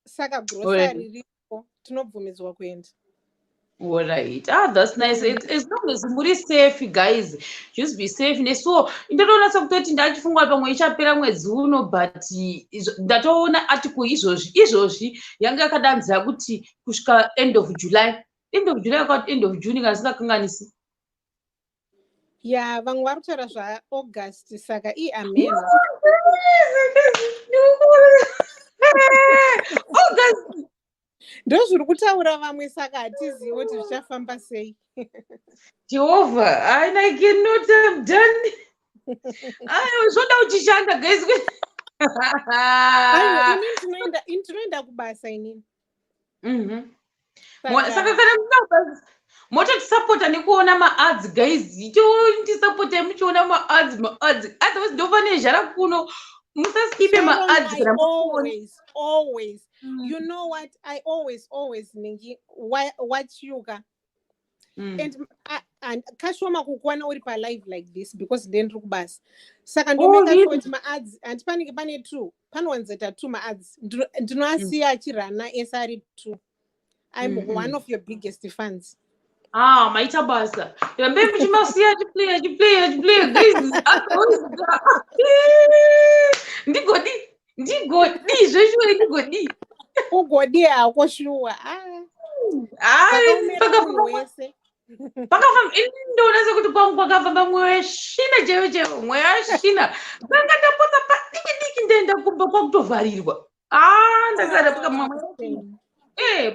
O: Saka grocery riko tinobvumidzwa kuenda.
A: Alright. That's nice. As long as muri safe, guys. Just be safe. Neso ndatoona sokutoti ndachifunga pamwe ichapera mwedzi uno but ndatoona article izvozvi yanga yakadanzira kuti kusvika end of July. End of July kwati end of June ngasingakanganisi.
O: Vamwe vari kutaura zvaAugust saka amen. August. Ndozviri kutaura vamwe saka hatizivi kuti zvichafamba sei.
A: Jehovah, I cannot have done. Zvoda uchishanda guys.
O: Ini tinoenda kubasa inini.
A: Saka kana mototisapota nekuona ma-ads guys. Tisapota muchiona ma-ads. Otherwise ndofane zhara kuno. Musaskipe ma-ads.
O: Always. You know what? I always ningi watch yoga. And kashoma kukwana uri pa live like this because ndendri kubasa. Saka ndomeka sure ma-ads and pane 2. Panowanzeta 2 ma-ads. Ndinoasiya achirana esari 2. I'm one of your biggest fans.
A: Maita basa. Rambe muchimasiya achiplay guys. Ndigodi zveshwe ndigodi.
O: Ugodi ako shuwa.
A: Pakafamba ndona sekuti kwangu kwakafamba mweshina chaiwo mweshina. Kanga ndapota padiki ndenda kumba kwakutovharirwa. Ndakada pakamwa.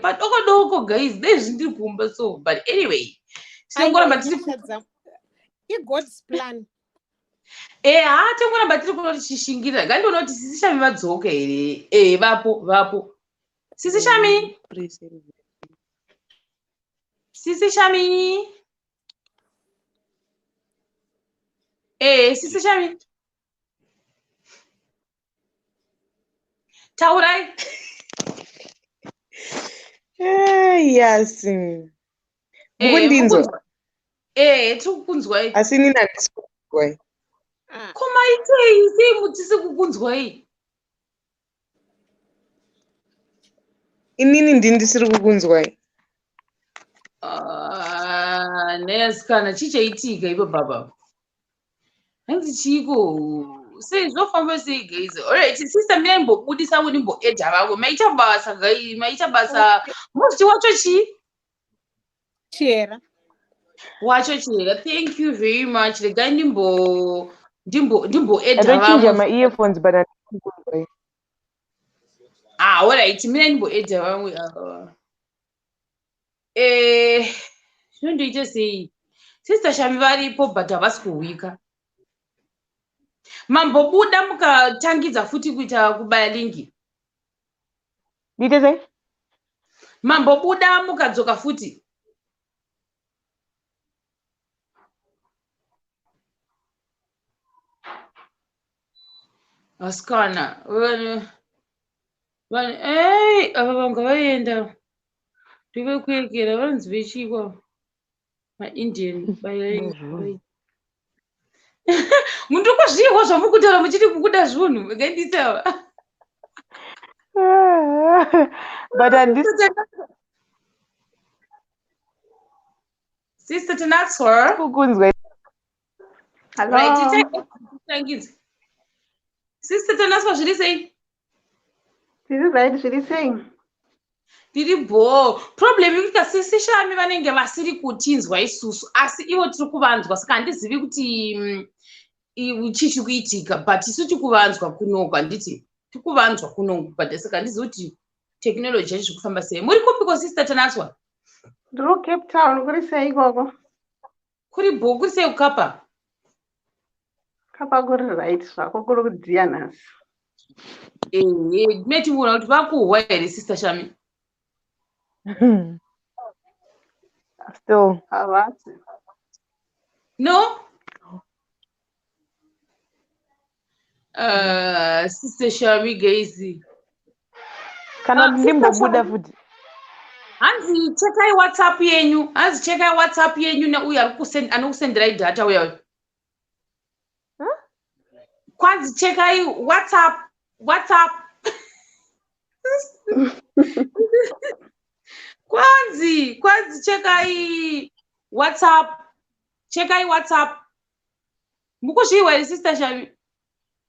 A: Padoko guys, there's ndiri kumba so but anyway. Sinongoramba tiri
O: God's plan.
A: Tongoramba tiri kunoti chishingira. Ngandiona kuti Sisi Shamie vadzoka here. Vapo. Sisi Shamie. Sisi Shamie. Sisi Shamie. Taurai.
B: Yes. Mukundinzwa?
A: Tiri kukunzwai.
B: Asi nini handisi kukunzwai.
A: Koma itei sei mutisi kukunzwai?
B: Inini ndisiri kukunzwai.
A: Nesikana chichaitika ipo baba. Hanzi chiko. Sei zvofamba sei guys. Alright, sister mina imbobudisa kuti imboedha vako. Maita basa guys, maita basa. Muzvi wacho chi?
O: Chera.
A: Wacho chera. Thank you very much. Regai ndimboedha vako.
B: Ndochinja ma-earphones but handikukunzwai.
A: Alright, mina ndimboedha vamwe. Zvinondoita sei? Sister Shamie varipo but havasi kuwika. Mambobuda mukatangidza futi kuita kubaya lingi.
B: Dite sei?
A: Mambobuda mukadzoka futi. Asikana. Ava vanga vaenda. Ndive kuekera vanzi vechikwa. Ma-Indian. Mundu kuzviwa zvamukutaura muchiti kukuda zvinhu. Nganditava.
B: But
A: Sister Tanatswa.
B: Kukunzwai.
L: Hello.
A: Right, Sister Tanatswa zviri sei?
L: Tiri right, zviri sei?
A: Tiri bo. Problem yekuti Sisi Shamie vanenge vasiri kutinzwa isusu asi ivo tiri kuvanzwa saka handizivi kuti chichi kuitika but isu tikuvanzwa kunoku handiti tikuvanzwa kunoku but saka handizivi kuti technology yacho zvekufamba sei. Muri kupiko Sister Tanatswa?
L: Ndiri Cape Town, kuri sei ikoko?
A: Kuri bo, kuri sei kukapa?
L: Kapa kuri right, zvako kuri kudziya nhasi.
A: Metimboona kuti vakuhwa here Sister Shamie?
B: Still.
L: Havasi.
A: No? Sister Shamie guys.
B: Kana ndimbobuda futi.
A: Hanzi chekai WhatsApp yenyu. Hanzi chekai WhatsApp yenyu neuyo anokusendera data uya. Kwanzi chekai WhatsApp. Kwanzi chekai WhatsApp. Chekai WhatsApp. Mukuzviwa here Sister Shamie.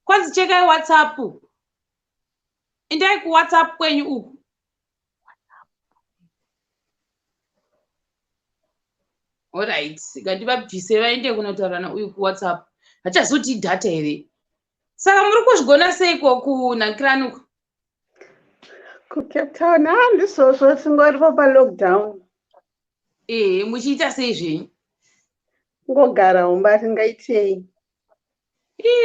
A: Kwanzi chekai WhatsApp. Endai ku WhatsApp kwenyu uku. Alright, ngandivabvise vaende kunotaura nauyu ku WhatsApp. Hachazoti data here. Saka muri kuzvigona seiko kunhakirani uku?
L: kuCape Town handizvozvo singoripo palockdown.
A: Muchiita sei zvenyu?
L: Ngogara humba tingaitei?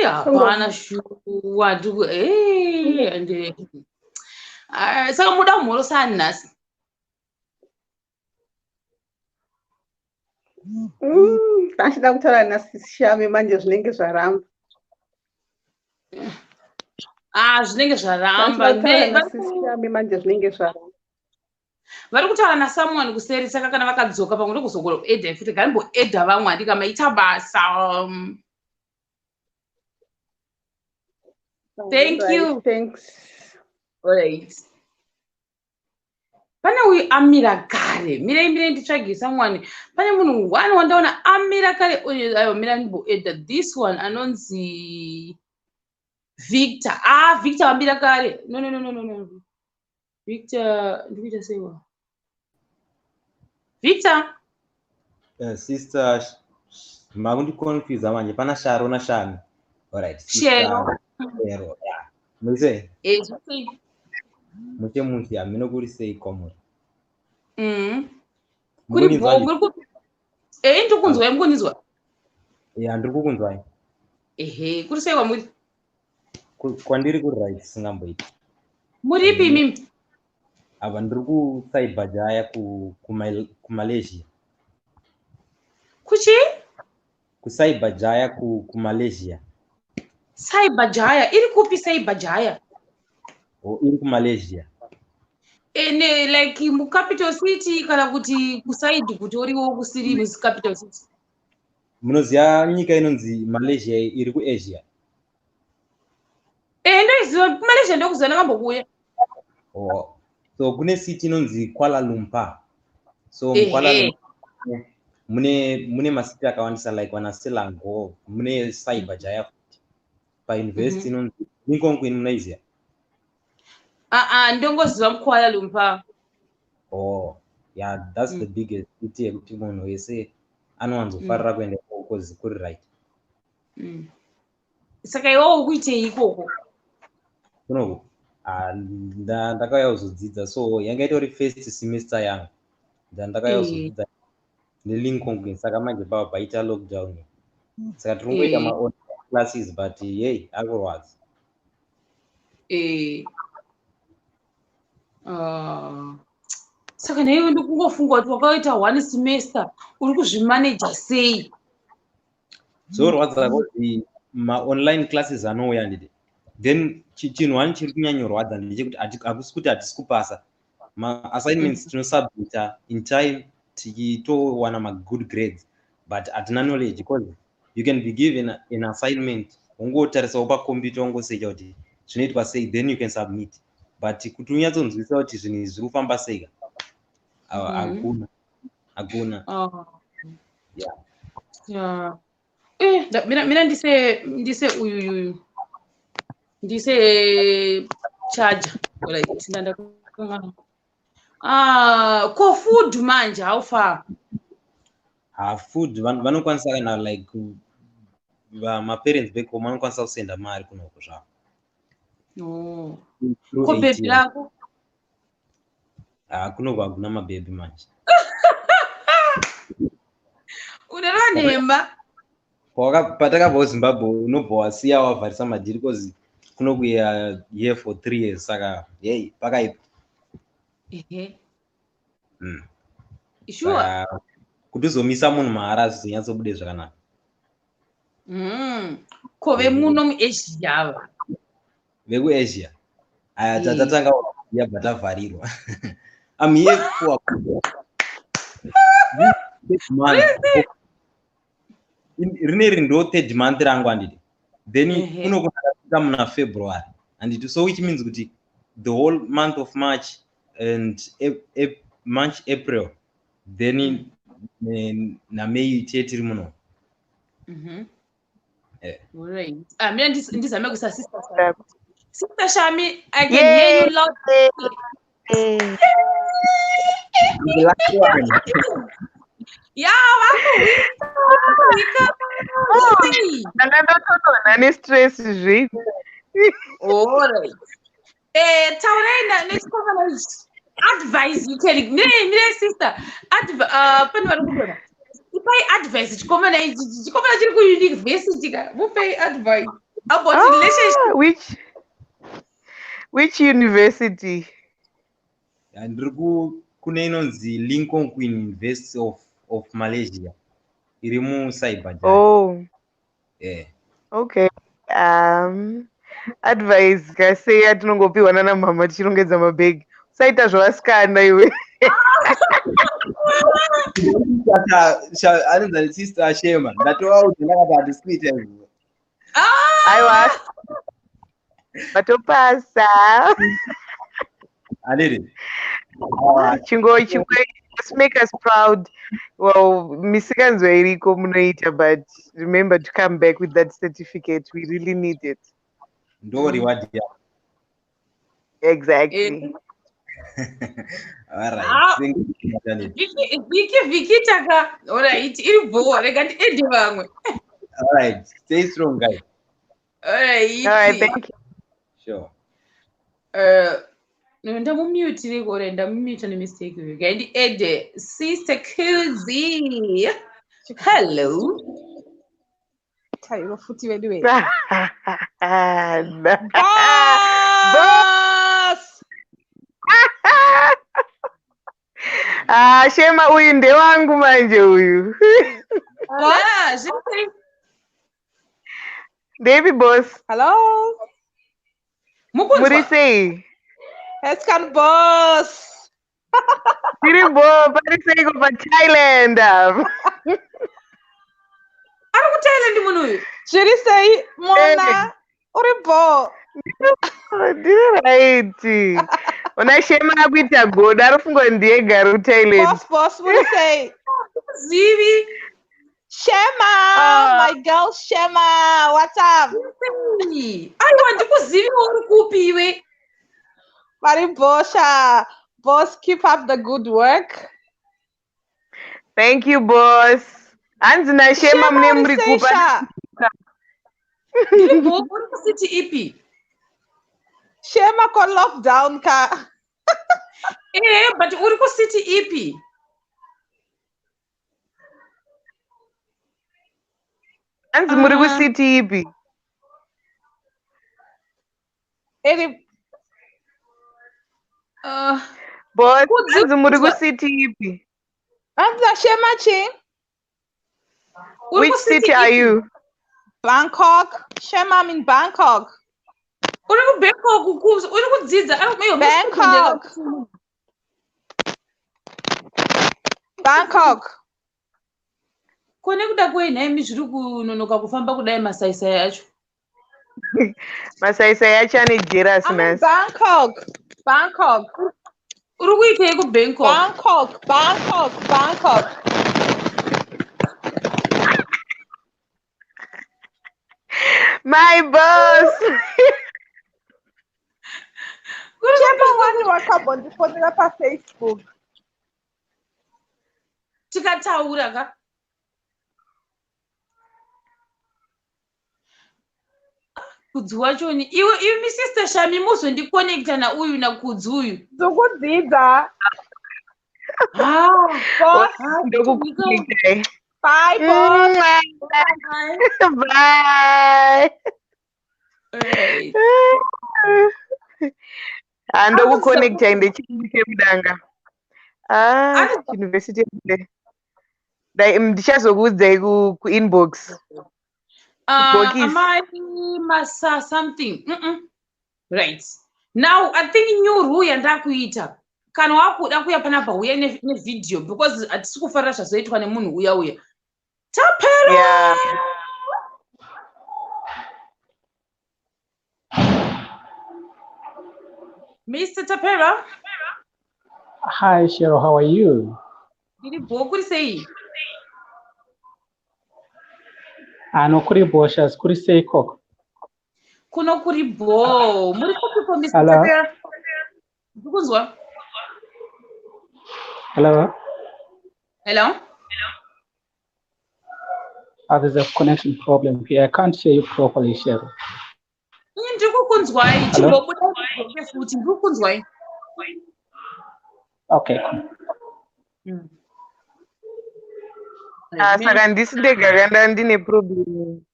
A: Hapana shuwa ande saka muda kumhorosani nhasi?
L: Ndachida kutaura naShamie manje zvinenge zvaramba.
A: Zvinenge zvaramba.
L: naShamie manje zvinenge zvaramba.
A: Vari kutaura naSamuel kuseri, saka kana vakadzoka pamwe ndokuzogona kuedha futi garimboedha vamwe handika maita basa. Thank you.
L: Thanks.
A: Alright. Pane uyu amira kare. Mirei nditsvage someone. Pane munhu one wandaona amira kare. Ayo mira ndimboedha. This one anonzi Victor. Victor amira kare. No. Victor, ndikuita seiwa. Victor.
Q: Sister, makundi confuse manje pana Sharo na Shamie. Alright.
A: Shero.
Q: Shero. Yeah. Muse?
A: Zvakei.
Q: Muche munhu amino kuri sei komuri.
A: Kuri muri ku ndikukunzwai mukunizwa?
Q: Ndiri kukunzwai.
A: Kuri sei kwamuri?
Q: Kwandiri kuri right singamboita.
A: Muripi mimi?
Q: Ava ndiri kucyber jaya kuMalaysia.
A: Kuchi?
Q: Kucyber jaya kuMalaysia.
A: Cyber jaya iri kupi cyber jaya?
Q: Iri kuMalaysia.
A: Like mu capital city kana kuti kusaidi kuti uriwo kusiri mu capital city?
Q: Munoziva nyika inonzi Malaysia iri kuAsia.
A: Ndoiziva Malaysia ndokuziva ndakambokuya.
Q: So kune city inonzi Kuala Lumpur. So Kuala Lumpur mune masiti akawandisa like wana Selangor, mune cyber jaya futi. Pa university inonzi Lincoln in Malaysia.
A: Ndongoziva muKuala Lumpur.
Q: Yeah, that's the biggest city yekuti munhu wese anowanzofarira kuenda because kuri right.
A: Saka iwewe ukuitei ikoko?
Q: Kunoko ndakauya kuzodzidza, so yanga itori first semester yangu ndakauya kuzodzidza neLincoln, saka manje pava paita lockdown, saka tiri kungoita ma-online classes but hey akurwadza.
A: Saka naiwe ndikungofunga kuti wakaita one semester uri kuzvimanaja sei?
Q: Zorwadza kuti ma-online classes anouya ndidi, then chinhu wani chiri kunyanyorwadza ndechekuti hakusi kuti hatisi kupasa ma-assignments tinosubmita in time tichitowana ma-good grades, but hatina knowledge because you can be given an assignment wongotarisawo pakombiyuta wongoseka kuti zvinoitwa sei, then you can submit, but kuti unyatsonzwisa kuti zvinhu izvi zviri kufamba sei hakuna.
A: Mina ndise uyu ndise charger right ko food manje how far?
Q: Food vanokwanisa kana like ma-parents back home vanokwanisa kusenda mari kunoko zvavo.
A: Ko baby lako?
Q: Kunoko hakuna mabhebi manje.
A: Unerwa nhemba?
Q: Patakabva kuZimbabwe unobva wasiya wavharisa madhiri because kunokuya here for 3 years, saka hey pakaipa.
A: Sure.
Q: Kuti uzomisa munhu mahara azvizonyatsobude zvakanaka.
A: Ko vemuno muAsia ava?
Q: VekuAsia tatatanga yabva tavharirwa. I'm here for rineri ndo third month rangu handiti, then unokunaka muna February handiti, so which means kuti the whole month of March and March April then naMay tiri muno.
A: Right. Mina ndizame kusa Sister Shamie, I can hear you loud.
B: Ndakatotoona nestress zvipi.
A: Alright. Taurai nechikoma ichi. Advice you can mire sister. Pani vari kundona. Ipai advice chikomana ichi. Chikomana chiri kuuniversity ka. Mupai advice about relationship.
B: Which university?
Q: Ndiri kune inonzi Lincoln University of Malaysia. Iri muCyber.
B: Oh.
Q: Yeah.
B: Okay. Advice kasei atinongopiwa nana mama tichirongedza mabhegi. Usaita zvawasikana iwe.
Q: Anonzi sister Shema. Ndatoa kuti ndakati handisikuita izvo.
B: Aiwa. Watopasa.
Q: Adiri.
B: Chingo, just make us proud. Well, misikanzwa iriko munoita, but remember to come back with that certificate. We really need it.
Q: Don't reward you.
B: Exactly.
Q: All right.
A: Viki taka. All right. Iri bo. Rekati edi vamwe.
Q: All right. Stay strong, guys.
A: All right.
B: All right. Thank you.
Q: Sure.
A: Ndamumute rekore ndamumute nemistake vikaindi ede sister Kuzi. Hello.
H: Tairo futi vedu we.
B: Boss. Shema uyu ndewangu manje uyu. Baby boss.
H: Hello.
B: Muri sei?
H: Escan boss.
B: Tiri bo, pari sei ko pa Thailand.
A: Ari ku Thailand munhu uyu.
H: Tiri sei mona. Uri bo.
B: Ndiri right. Ona Shema akuita goda ari fungo ndiye garu Thailand.
H: Boss, muri sei?
A: Zivi.
H: Shema, my girl Shema. What's up?
A: Aiwa ndikuzivi uri kupi iwe.
H: Mari Bosha. Boss, keep up the good work.
B: Thank you, boss. Anzi na Shema mune muri kupa.
A: Ndiri bo uri ku city ipi.
H: Shema ko lockdown ka.
A: But uri ku city ipi.
B: Anzi muri ku city ipi. Boss, anzi muri ku city ipi.
H: Anza Shema chi.
B: Which city are you?
H: Bangkok. Shema, I'm in Bangkok.
A: Uri ku Bangkok ukuze uri kudzidza
H: Bangkok. Bangkok.
A: Kone kuda kwenhemi zviri kunonoka kufamba kudai masaisai acho.
B: Masaisai acho ane jealous nasi.
H: Bangkok.
A: Uri kuitei ku Bangkok?
H: Bangkok.
B: My boss.
H: Shema wani wakapondifonera paFacebook.
A: Tikataura ka. Kudzi wachoni iwe mi sister Shamie muzondiconnecta na uyu na kudzi uyu.
H: Zokudzidza.
B: Ndokuconnecta.
H: Bye, boss.
B: Bye.
A: Alright.
B: Ndokuconnecta inde chini chemudanga. University dai ndichazokuudzai ku inbox.
A: Amai masa something. Right. Now I think new rule yandakuita. Kana wakuda kuya panapa uya ne video because atisi kufarira zvazoitwa nemunhu uya. Tapera.
B: Yeah.
A: Mr. Tapera.
R: Hi, Cheryl. How are you?
A: Did you kuri sei?
R: Ano kuri boshas kuri sei kok.
A: Kuno kuri bo. Muri kupi po Mr.
R: Hello?
A: Tapera. Dukunzwa.
R: Hello?
A: Hello?
R: There's a connection problem here. I can't hear you properly, Cheryl.
A: kukunzwai chimbobuda futi ndikukunzwai.
R: Okay.
B: Saka ndisi ndega kanda ndine problem.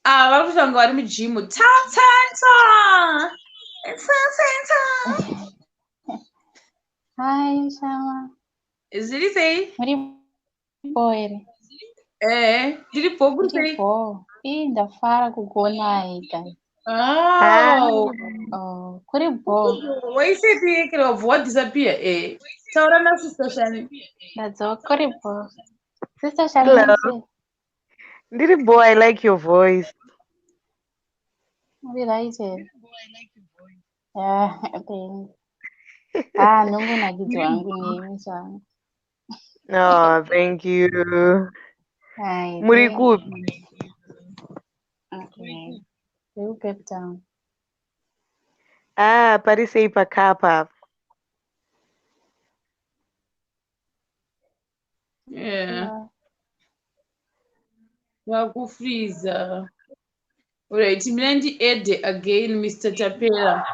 A: Vari kutanga vari mujimu. Ta.
S: Hi, Shama.
A: Zviri sei?
S: Muripo here?
A: Ndiripo kuri sei?
S: Ndafara kugona guys. Kuripo.
A: Waisepiyekera wabva wadisappear. Taura na sister Shamie.
S: Ndadzava kuripo. Sister Shamie.
B: Ndiripo, I like your voice.
S: Muri right here. Thanks. Nungu nagidzo wangu nemi changu.
B: Oh, thank you. Muri kupi?
S: Okay. You Cape Town.
B: Pari sei pakapa.
A: Vakufreeza. Alright, mina ndi-add again Mr. Tapera.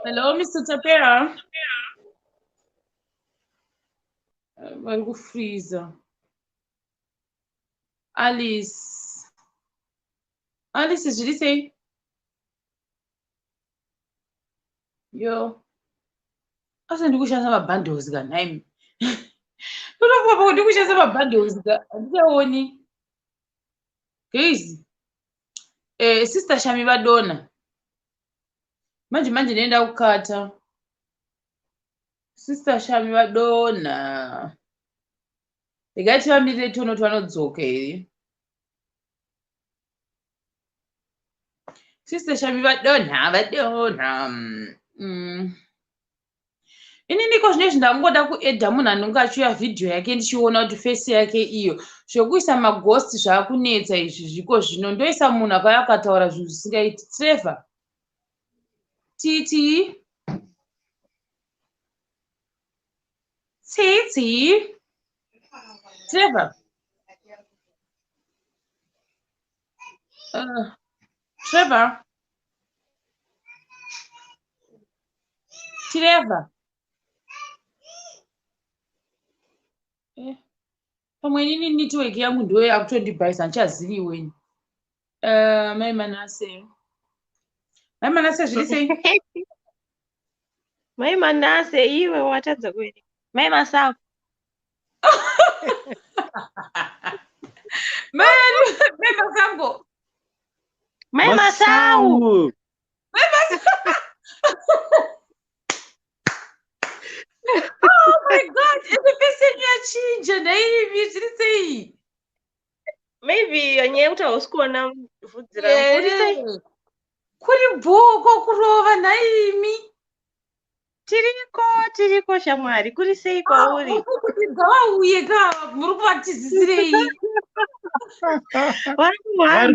A: Hello, Mr. Tapera. Vakufreeza. Alice, zviri sei? Yo. Asa ndikushandisa mabundles ka naimi. Unofuka ndikushandisa mabundles ka andichaoni. Guys. Sister Shamie vadona. Manje ndinoenda kukata. Sister Shamie vadona. Ndikati vamirire tono twanodzoka here. Sister Shamie vadona. Ini ndiko zvine zvindangoda kuedha munhu anenge achiuya vhidhiyo yake ndichiona kuti fesi yake iyo zvokuisa maghosti zvaakunetsa izvi zviko zvino ndoisa munhu akauya akataura zvinhu zvisingaiti. Trevor titi Trevor pamwe inini network yangu ndo yakutondibhaisa ndichazivi weni. Mai Manase zviri sei?
T: Mai Manase iwe watadza kuenda. Mai Masafu.
A: Mai Masango.
T: Mai Masau.
A: Oh my God, every person yachinja naimi zviri sei?
T: Maybe yonye utausikuona vhudzi rangu uri sei?
A: Kuri bhoko kurova naimi.
T: Tiriko shamwari kuri sei kwauri?
A: Kuti ngavauye ka muri kuvatizisirei?
T: Vari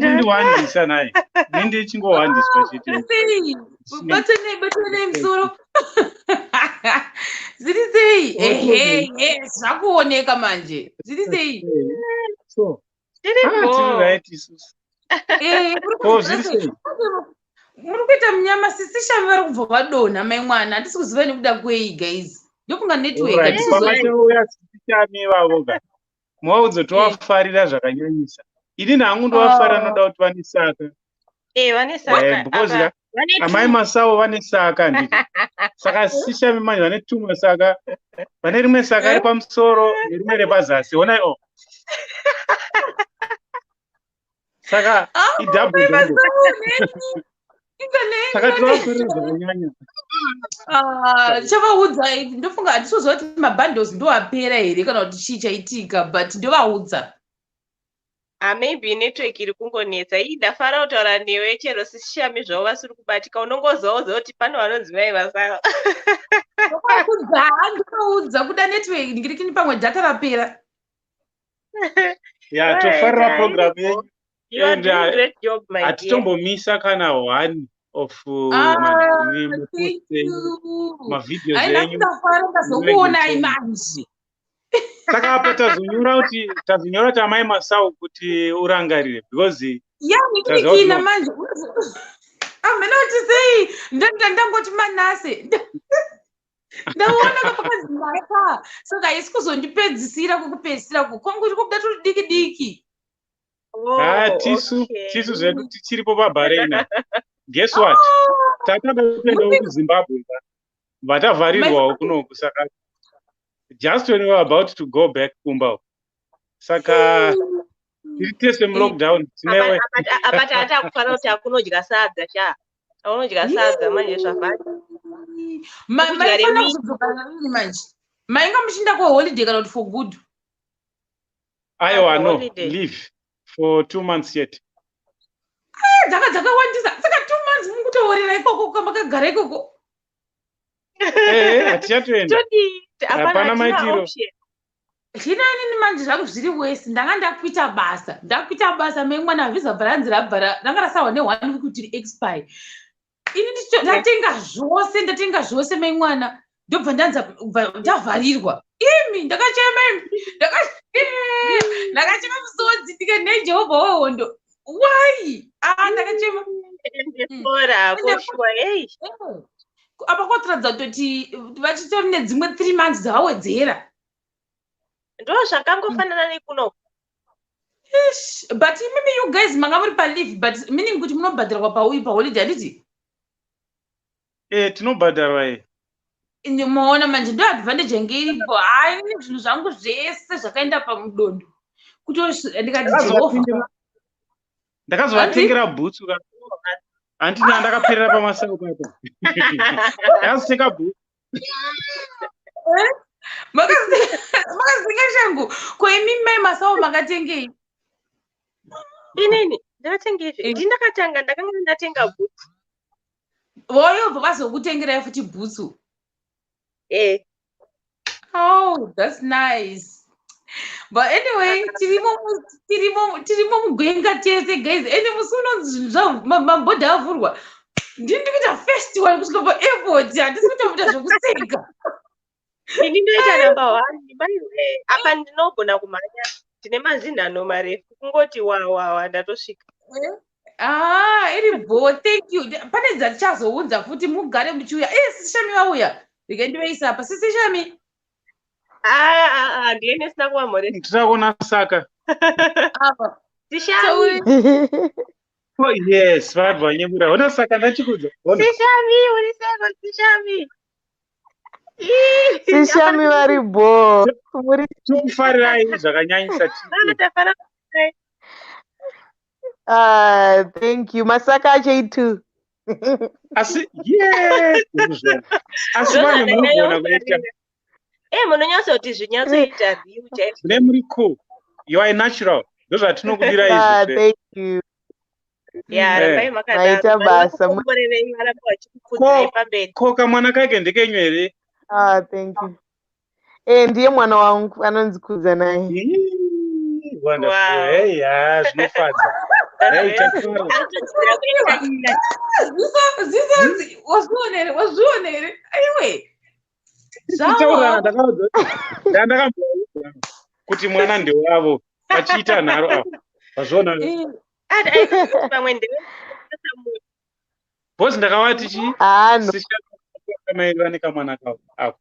U: kundiwandisa naye. Nende chingohandiswa chete.
A: Batonei musoro. Zviri sei? Zvakuoneka manje. Zviri sei? Muri kuita munyama sisi Shamie vari kubva vadonha mai mwana. Handisi kuziva nekuda kwei guys. Ndofunga network.
U: Pamateuya sisi Shamie vavoga. Mwaudze towafarira zvakanyanyisa. Ini nangu ndowafarira noda kuti vane saka.
T: Vane saka.
U: Because amai Masau vane saka nditi. Saka sisi Shamie manje vane tumwe saka. Vane rimwe saka ari pamusoro nerimwe repazasi. Onai o. Saka idouble. Saka towafarira zvakanyanya.
A: Chavaudza ndofunga handisozva kuti mabundles ndoapera here kana kuti chii chaitika but ndovaudza.
T: Maybe network iri kungonetsa. Ndafara kutaura newe chero sisi Shamie zvavo vasiri kubatika. Unongozoudza kuti pane vanonzi mai Masau.
A: Ndinoudza kuda network ndikiri pamwe data rapera.
U: Tofarira program yenyu.
T: You are doing great job, my dear.
U: Atitombomisa kana one of mavideos yenyu.
A: Ndafara ndazokuonai manje.
U: Saka apa tazonyora kuti amai Masau kuti urangarire because
A: ndikina manje amene kuti sei ndangoti Manase ndaona kapakazi maka saka isi kuzondipedzisira kukupedzisira kukonguti kubuda turi diki
U: tisu zvedu tichiripo paBahrain. Guess what? Takada kuenda kuZimbabwe vatavharirwawo kunoku saka just when we were about to go back kumba saka tiri lockdown tinewe
T: apa tata kufanira kuti akunodya sadza cha aunodya sadza manje zvavhari
A: maifana kuzogara rini manje mainga muchinda kuholiday kana kuti for good
U: aiwa no leave for 2 months yet
A: dzakawandisa saka 2 months mungutoorera ikoko kwamakagara ikoko
U: hatichatoenda hapana maitiro
A: zvinani manje zvangu zviri wese ndanga ndakuita basa memwana havisa bharanzi rabhara ndanga rasawa ne1 week kuti expire ini ndatenga zvose memwana ndobva ndavharirwa imi ndakachema musodzi ndika nejehovha wehondo why ndakachema apa kwatoradza kutoti vachitori nedzimwe 3 months dzavawedzera
T: ndo zvakangofanana nekuno
A: but maybe you guys manga muri paleave but meaning kuti munobhadharwa paholiday handiti
U: tinobhadharwa
A: moona manje ndo advantage yange iripo hai zvinhu zvangu zvese zvakaenda pamudondo ndikati jehovha
U: ndakazovatengera bhutsu handina ndakaperera pamasau papo ndakazotenga bhutsu
A: makazinga shangu koimi mai Masau makatengei
T: inini ndakatengei ndakatanga ndakanga ndatenga bhutsu
A: voyobva vazokutengerai futi bhutsu oh that's nice but anyway tirimo mugwenga tese guys ende musi unonzi mabhodha avhurwa ndikuita festival kusvika paairport handisi kuita muita zvokuseka
T: ini ndoita number 1 baiwe apa ndinogona kumhanya ndine mazinhano marefu kungoti wawa ndatosvika
A: iri bo thank you pane dzatichazoudza futi mugare muchiuya sisi Shamie vauya rege ndiveisa apa sisi Shamie
T: ndiye nesina kuva mhoresa
U: titakuona saka
A: apa
T: Shamie
U: oh yes vabvanyemura ona saka ndachikudza
T: Shamie uri seko Shamie
B: Shamie vari bo
U: tikufarirai zvakanyanyisa
B: thank you masaka achaitu
U: asi asi vanhu munogona kuita
T: munonyatsoti zvinyatsointerview
U: mune muri cool you are natural ndozvatinokudira izvi
B: thank you
T: maita
B: basa
U: ko kamwana kake ndekenyu here
B: thank you ndiye mwana wangu anonzi Kudza naye
U: zvinofadza
A: wazvionere aiwe
U: ndakamboa kuti mwana ndewavo vachiita nharo avo vazviona bhosi ndakavati chiamairira nekamwana kavo ako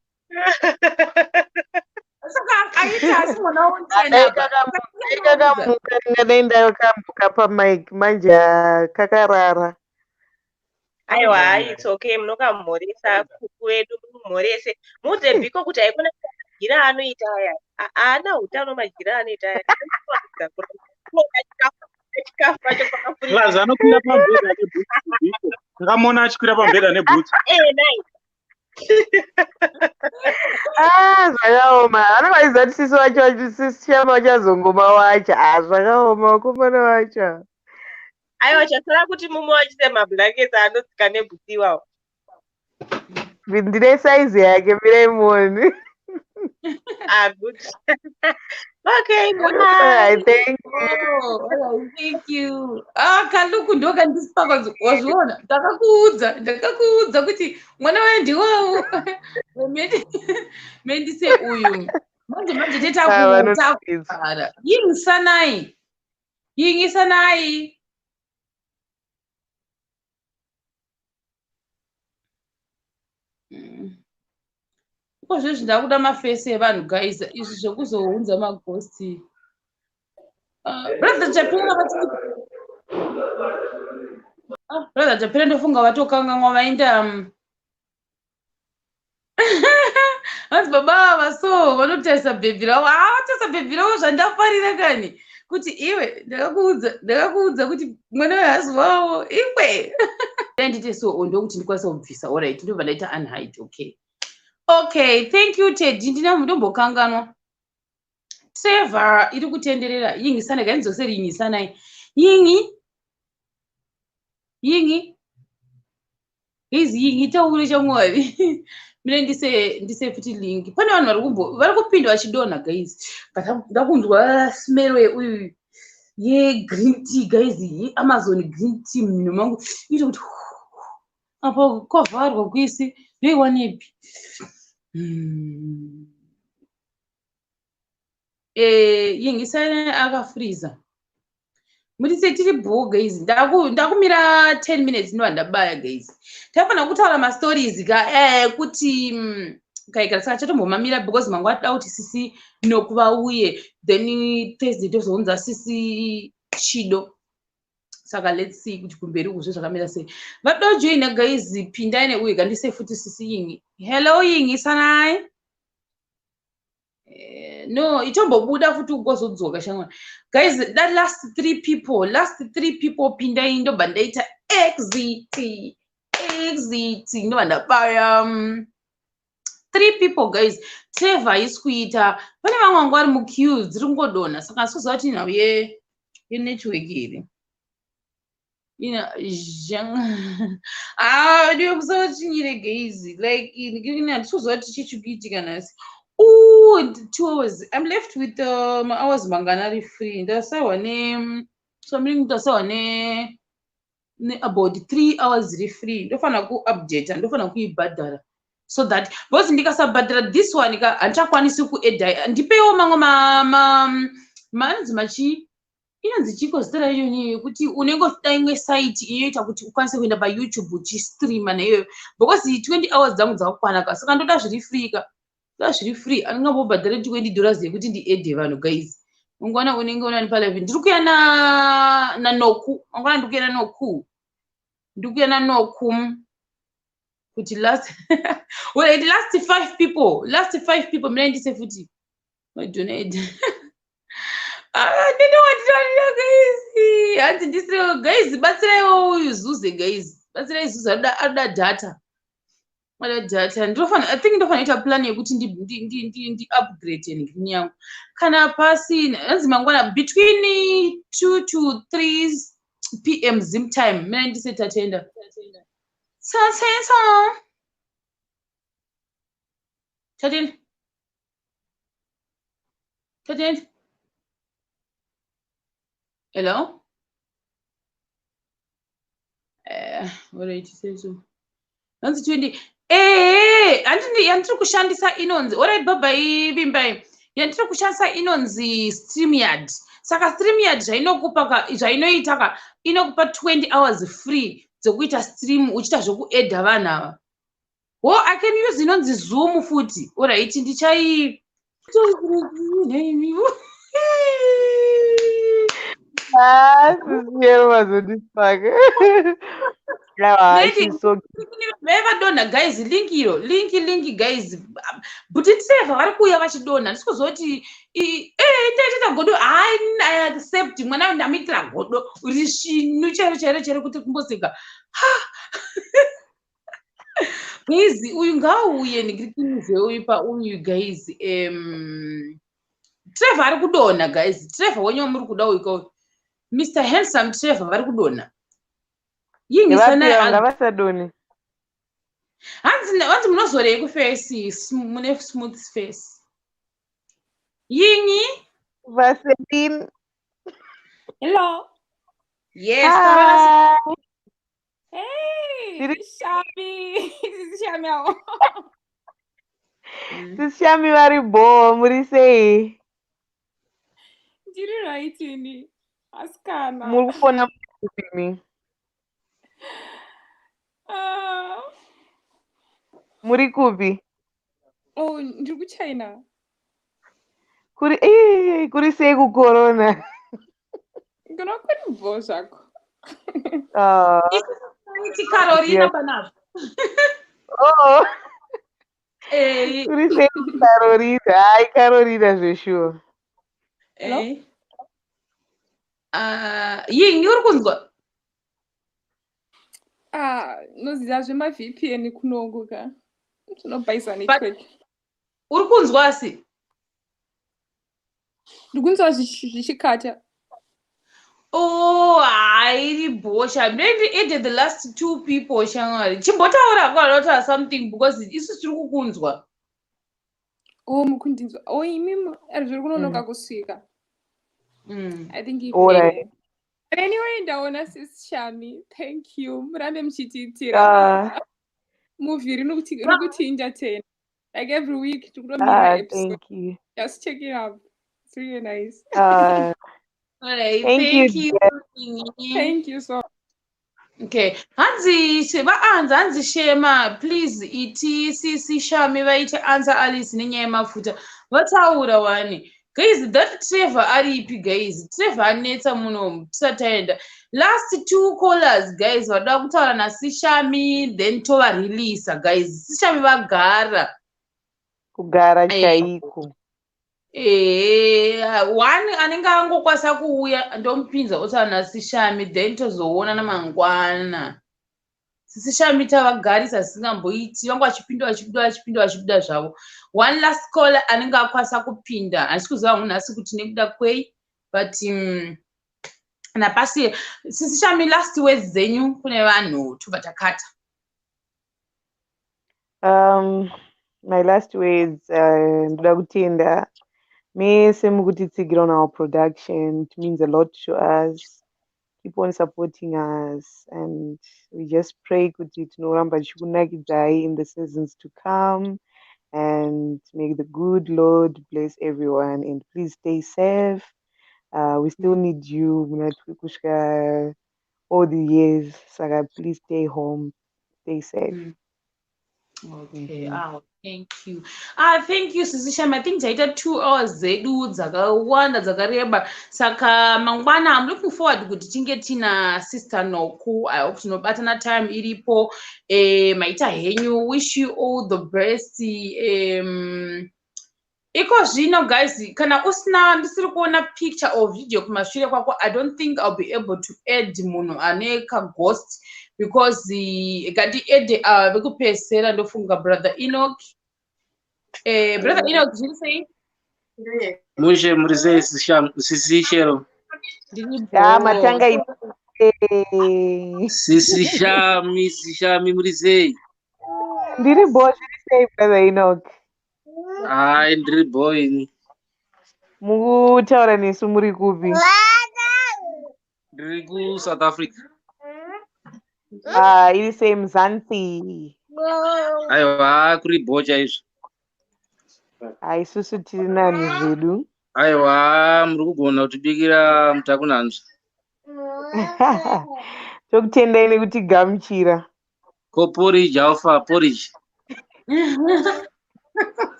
B: kakamuka ringadai kambuka pamike manje kakarara
T: aiwa it's okay munokamhoresa kuku wedu mumhorese mudze bhiko kuti haikona magira anoita aya haana utano magira anoita aya
U: Plaza anokwira pambeda nebhutsu ndakamona achikwira pambeda nebhutsu
B: zvakaoma anokwanisa kuti sisi wacho sisi Shamie wachazongoma wacha zvakaoma wakomana wacho
T: aiwa chasara kuti mumwe wachise mablankets anodzika nebhutsu iwawo
B: ndine saizi yake miremoni
T: good. Okay,
A: thank you. Kaluku ndo kandisipaka wazviona ndakakuudza kuti mwana waye ndiwawo mendise uyu manje tetakuara yingisanai zvezvi ndakuda mafesi evanhu guys izvi zvekuzounza maghosti brother japera ndofunga watokanganwa vaenda vanzi baba vaso vanotarisa bhebhi ravo vatarisa bhebhi ravo zvandafarira kani kuti iwe ndakakuudza kuti mwana wehazi wavo iwe ndite so ndokuti ndikwanisa kubvisa allright ndobva ndaita unhide okay thank you Teddy ndombokanganwa Trevor iri kutenderera yingisana ganizoseri yingisanai yingi izi yingi taure chamwari mine ndise futi link pane vanhu vari kupinda vachidonha guys ndakunzwa smell uyu green tea guys Amazon green tea mumino mangu ito kuti apo kwavharwa kuisi ndoiwanepi yingisana akafriza mutise tiri bho guys ndakumira 10 minutes ndova ndabaya guys taifanira kutaura mastories kuti kaikara saka chatombomamira because mangu ada kuti sisi nokuva uye then Thursday tozounza sisi chido saka let's see kuti kumberi kuzvo zvakamira sei vada kujoina guys pindai neuye gandise futi sisi yingi hello yingi sanai no itombobuda futi ugozodzoka shamwari guys that last three people pindai ndobva ndaita exit ndobva ndabaya 3 people guys Trevor haisi kuita pane vamwe vangu vari muqueue dziri kungodonha saka sikuziva kuti nhau yenetwork iri ndiyokusachinyire guys like handikuziva kuti chichikuitika nhasi 2 hours I'm left with hours mangana ari free ndasaiwa ndasawa ne about 3 hours iri free ndofanira kuupdate ndofanira kuibhadhara so that because ndikasabhadhara this one handichakwanisi kuedha ndipewo mamwe manzi machi inonzi chiko zitara iyoni yekuti unenge uchida imwe site inoita kuti ukwanise kuenda paYouTube uchistreama neiyoyo because 20 hours dzangu dzakukwana saka ndoda zviri free zviri free andingambobhadhare $20 yekuti ndiedhe vanhu guys mangwana unenge unani pa11 ndiri kuya nanoku mangwana ndiri kuya nanoku kuti last 5 people mina ndise futi donate hanzi ndisire guys batsiraiwo uyu zuze guys batsirai zuze anoda data I think ndofanira ita plan yekuti ndi upgrade ngini yangu kana pasi hanzi mangwana between 2 to 3 p.m. Zim time mina ndise tatenda tatenda hello what did you say so hanzi 20 yandiri kushandisa inonzi alright baba ivimbai yandiri kushandisa inonzi StreamYard saka StreamYard zvainoita inokupa 20 hours free dzekuita stream uchiita zvokuedha vanhu ava I can use inonzi Zoom futi alright ndichai vaivadonha guys link guys but Trevor vari kuuya vachidonha ndisikuziva kuti itaita godo I accept mwana ndamuitira godo rishinu chero kuti kumboseka guys uyu ngaauye ndigirikinizeuyu pauyu guys Trevor ari kudonha guys Trevor wenyewe muri kuda uyu Mr. Handsome Trevor vari kudonha
B: yingisanavasadoni
A: hanzi munozorei kufesi mune smooth face yingi
B: Vaseline
A: hello yes
F: hey Shamie this is Shamie
B: Sishami varibo muri sei?
F: Ndiri right ini. Asikana.
B: Muri kufona mimi. Muri kupi?
F: Oh, ndiri kuChina.
B: Kuri sei ku corona.
F: Ngona kuri bo zvako.
A: Iti Carolina bana.
B: Oh. Kuri sei ku Carolina. Ai Carolina zveshuwa.
A: Hello? Yini uri kunzwa?
F: Noziva zvema VPN kunongo ka. Zvinobaisa network.
A: Uri kunzwa si?
F: Ndikunzwa zvichikata.
A: Oh, I bosha. Maybe it the last two people shamwari. Chimbotaura kwalota something because isu tiri kukunzwa.
F: Oh, mukundinzwa. Oh, imimi zviri kunonoka kusvika. I think if
B: Alright.
F: Anyway, ndaona sis Shamie. Thank you. Murambe muchitiitira. Movie rikuti entertain. Like every week to grow episode.
B: Thank you.
F: Just check it out. It's really nice.
A: Alright,
B: thank you.
F: Thank you so much.
A: Okay. Hanzi Shema, please iti sisi Shamie vaite answer Alice nenyaya yemafuta. Vataura wani. Guys, that Trevor aripi guys. Trevor anetsa muno tisataenda. Last two callers guys vada kutaura na Shamie then tova release guys. Shamie vagara.
B: Kugara chaiko.
A: One anenge angokwanisa kuuya ndomupinza otaura na Shamie then tozoona namangwana. Shamie tavagarisa sisingamboiti vangu vachipinda zvavo. One last caller anenge akwanisa kupinda. Handisi kuziva nhasi kuti nekuda kwei but napasi Shamie last words dzenyu kune vanhu tovatakata.
B: My last words ndoda kutenda mese mukutitsigira on our production. It means a lot to us. Keep on supporting us and we just pray kuti tinoramba tichikunakidzai in the seasons to come and may the good Lord bless everyone and please stay safe. We still need you kusvika all the years, saka please stay home, stay safe.
A: Okay. Thank you. Thank you, Sisi Shamie. I think taita 2 hours zedu dzakawanda dzakareba. Saka mangwana, I'm looking forward kuti tinge tina sister Noku. I hope tinobatana time iripo. Maita henyu. Wish you all the best. Iko zvino guys, kana usina ndisiri kuona picture or video kumashure kwako, I don't think I'll be able to add munhu ane ka ghost because gadi add vekupesera ndofunga brother Enoch. Brother Enoch, did you say?
V: Mushe murise Sisi Shero.
B: Matanga
V: Sisi Shamie murise.
B: Ndiri bo sei brother Enoch.
V: Ndiri boy.
B: Mukutaura nesu muri kupi?
V: Ndiri ku South Africa.
B: Iri sei Mzansi.
V: Aiwa kuri bocha izvo.
B: Isusu tiri nani zvedu.
V: Aiwa muri kugona kutibikira mutakunanzvi.
B: Tokutendai nekuti gamuchira.
V: Ko porridge alpha porridge.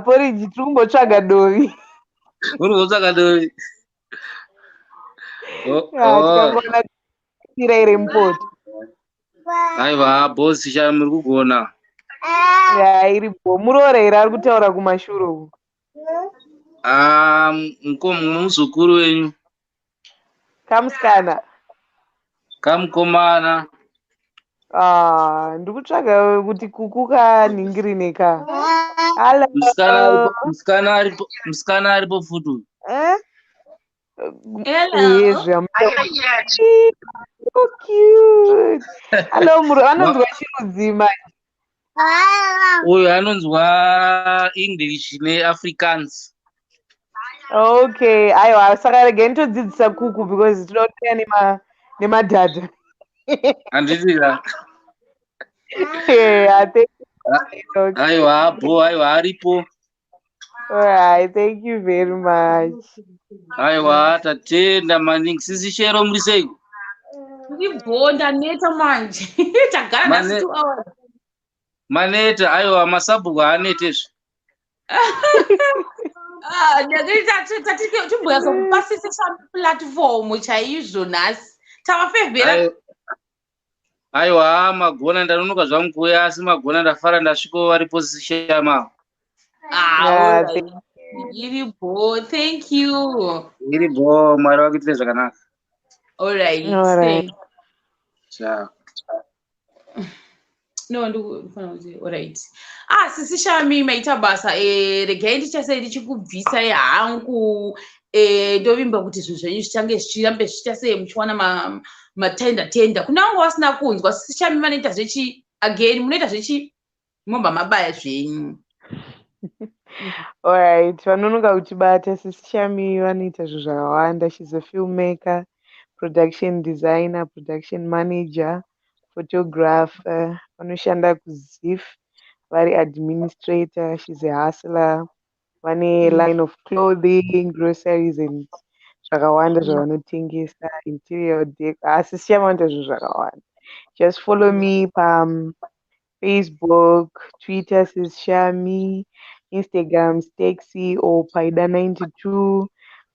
B: Porridge tiri kumbotsvaga dovi.
V: Uri kutsvaga dovi.
B: Tikangoona kira iri mupoto.
V: Aiwa boss Shamie muri kugona.
B: Iri bo muroora iri ari kutaura kumashure uku.
V: Muzukuru wenyu.
B: Kamusikana.
V: Kamukomana.
B: Ndiri kutsvaga kuti kuku kanhingirine ka.
V: Musikana aripo futu.
B: Hello. So cute. Hello, anonzwa chirudzima.
V: Uyu anonzwa English neAfrikaans.
B: Okay, aiwa saka regai nditodzidzisa kuku because tinotoya nemadhadha.
V: Handiti ka.
B: Thank you
V: Aiwa, bo, aiwa, aripo.
B: Alright, thank you very much.
V: Aiwa, tatenda maningi. Sisi shero muri sei?
A: Ndibhonda neta manje. Tagara nasi 2 hours.
V: Maneta, aiwa, masabhuku haanetezve.
A: Ndakati timboya zokupasisa platform chaizvo nhasi. Tavafevhera.
V: Aiwa, magona ndanonoka zvangu kuuya asi magona ndafara ndasviko varipo Shama.
A: Alright. Iripo, thank you.
V: Iripo, Mwari vakuitire zvakanaka.
A: Alright.
V: Ciao.
A: No, ndofana kuti alright. Sisi Shamie maita basa regai ndichasei ndichikubvisai hangu ndovimba kuti zvinhu zvenyu zvichange zvichirambe zvichasei muchiwana matenda kuna vanga vasina kunzwa. Sisi Shamie vanoita zvechi again munoita zvechi momba mabaya zvenyu.
B: Alright, vanonoka kutibata. Sisi Shamie vanoita zvinhu zvakawanda. She's a filmmaker, production designer, production manager, photographer. Vanoshanda kuZIF, vari administrator. She's a hustler. Vane line of clothing, groceries and zvakawanda zvavanotengesa, interior decor. Sisi Shamie vanoita zvinhu zvakawanda. Just follow me Facebook, Twitter, Sisi Shamie, Instagram, Staxi or Paida92.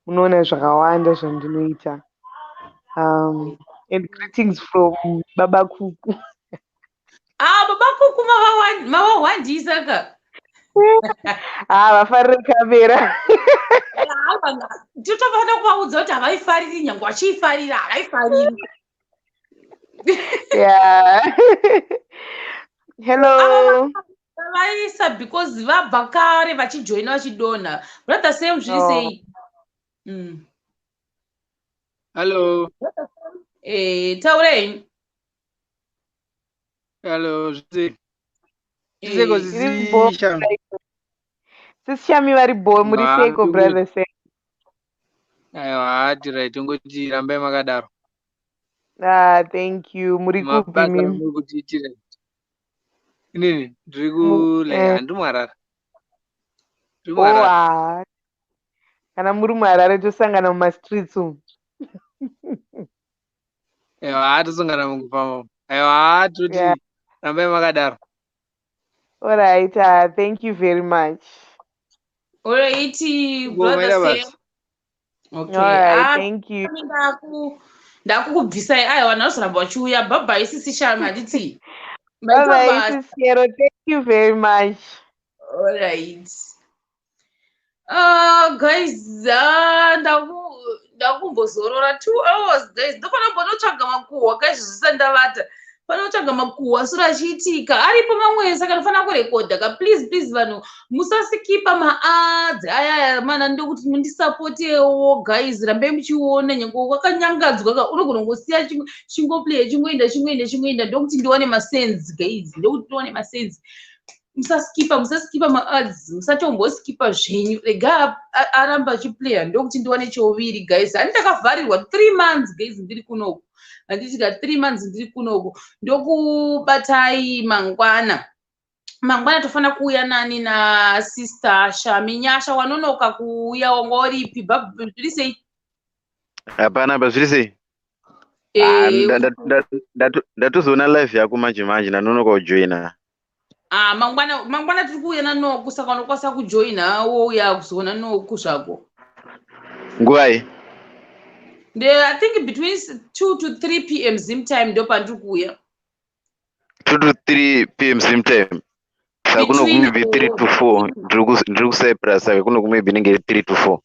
B: Munoona zvakawanda zvandinoita. And greetings from Baba Kuku.
A: Baba Kuku mavawandisa ka.
B: Vafarire kamera.
A: Totofanira kuvaudza kuti havaifariri nyange vachiifarira havaifariri.
B: Yeah. Hello.
A: Vaisa because vabva kare vachijoina vachidonha. Brother Sam zviri sei?
D: Hello.
A: Taurei.
D: Hello,
B: Sisi Shamie vari bo muri seiko brother Sam?
D: Aiwa, right, ungoti rambai makadaro.
B: Thank you. Muri kupi mimi?
D: Inini ndiri ku handiri muHarare.
B: Kana muri muHarare tosangana mumastreets umu.
D: Aiwa, tosangana mukufamba. Aiwa, toti rambai makadaro.
B: Alright, thank you very much.
A: Alright, brother Sam. Okay.
B: Alright, thank you.
A: Ndakukubvisai aiwa nhazoramba vachiuya. Bye bye Sisi Shamie handiti.
B: Bye bye Sisiero. Thank you very much.
A: Alright. Guys, ndakumbozorora 2 hours guys. Ndofana mbonotsvaga makuhwa guys zvisandavata. Panotsvaga makuhwa sura achiitika. Aripo mamwe saka ndofanira kurekodha ka please vanhu musasikipa maads aya mana ndokuti mundisapotewo guys rambai muchiona nyange wakanyangadzwa ka unogona kungosiya chingoplay chingoenda ndokuti ndiwane masense guys ndokuti ndiwane masense. Musasikipa maads musatomboskipa zvenyu rega aramba achiplaya ndokuti ndiwane choviri guys. Handakavharirwa 3 months guys ndiri kunoku. Handitika 3 months ndiri kunoku. Ndokubatai mangwana tofanira kuuya nani na sister Shamie. Nyasha wanonoka kuuya wanga uripi zviri sei?
G: Hapana zviri sei? Ndatozoona live yako manje ndanonoka kujoina.
A: Mangwana tiri kuuya nanoku saka unokwanisa kujoina wouya kuzoona noku zvako.
G: Nguwai?
A: I think between 2 to 3 p.m. Zim time ndo pandiri kuuya.
G: 2 to 3 p.m. Zim time. Saka kuno maybe 3 to 4 ndiri kuCyprus saka kuno maybe inenge 3 to 4.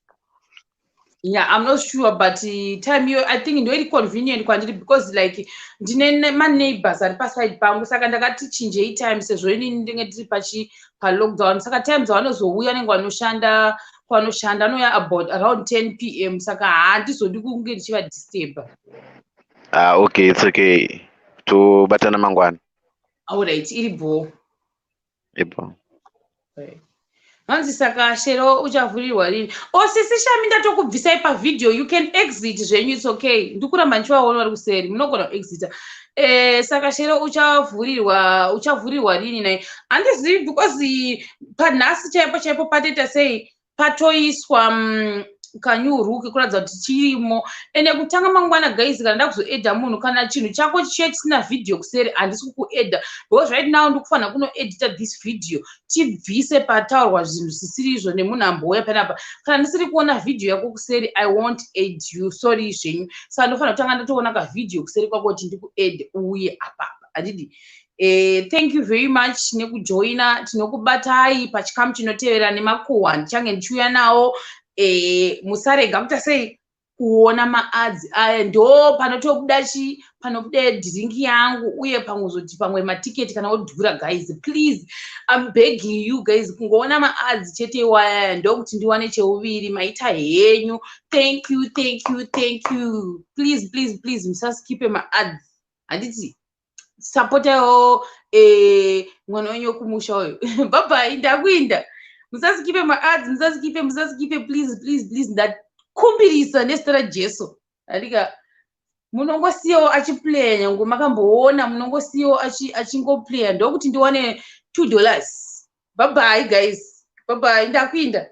A: Yeah, I'm not sure but time yo I think ndo iri convenient kwandiri because like ndine neighbors ari paside pangu saka ndakati chinjei time sezvo inini ndinge ndiri lockdown saka time dzavanozouya nenga vanoshanda kwanoshanda anoya about around 10 p.m. saka handizodi kunge ndichivadisturba.
G: Okay, it's okay. Tobatana mangwana.
A: Alright, iripo.
G: Ipo.
A: Okay. hanzi saka shero uchavhurirwa rini osisi Shamie ndatokubvisai pavidhio you can exit zvenyu it's okay ndikuramba ndichivaona vari kuseri munogona kuexita saka shero uchavhurirwa rini nai handizivi because panhasi chaipo patoita sei patoiswa kanyuru kekuratidza kuti chirimo ende kutanga mangwana guys kana ndakuzoedha munhu kana chinhu chako chiye chisina vhidhio kuseri handisi kukuedha because right now ndikufanira kunoedita this video tibvise pataurwa zvinhu zvisiri izvo nemunhu ambouya panapa kana ndisiri kuona vhidhio yako kuseri I won't aid you sorry zvenyu saka ndofanira kutanga ndatoona kavhidhio kuseri kwako kuti ndikuedhe uye apapa handidi thank you very much nekujoina tinokubatai pachikamu chinotevera nemakuhwa ndichange ndichiuya nawo musarega kuita sei kuona maadzi aya ndo panobuda dhiringi yangu uye pamuzoti pamwe matiketi kana odhura guys please I'm begging you guys kungoona maadzi chete iwaya ndokuti ndiwane cheuviri maita henyu thank you please musaskipe maadzi handiti supportawo mwana wenyu wekumusha uyu bye ndakuinda musaskipe maadzi musaskipe please ndakumbirisa nezita rajesu andika munongosiyawo achiplaya nyangu makamboona munongosiyawo achingoplaya ndokuti ndiwane $2 bye guys bye ndakuinda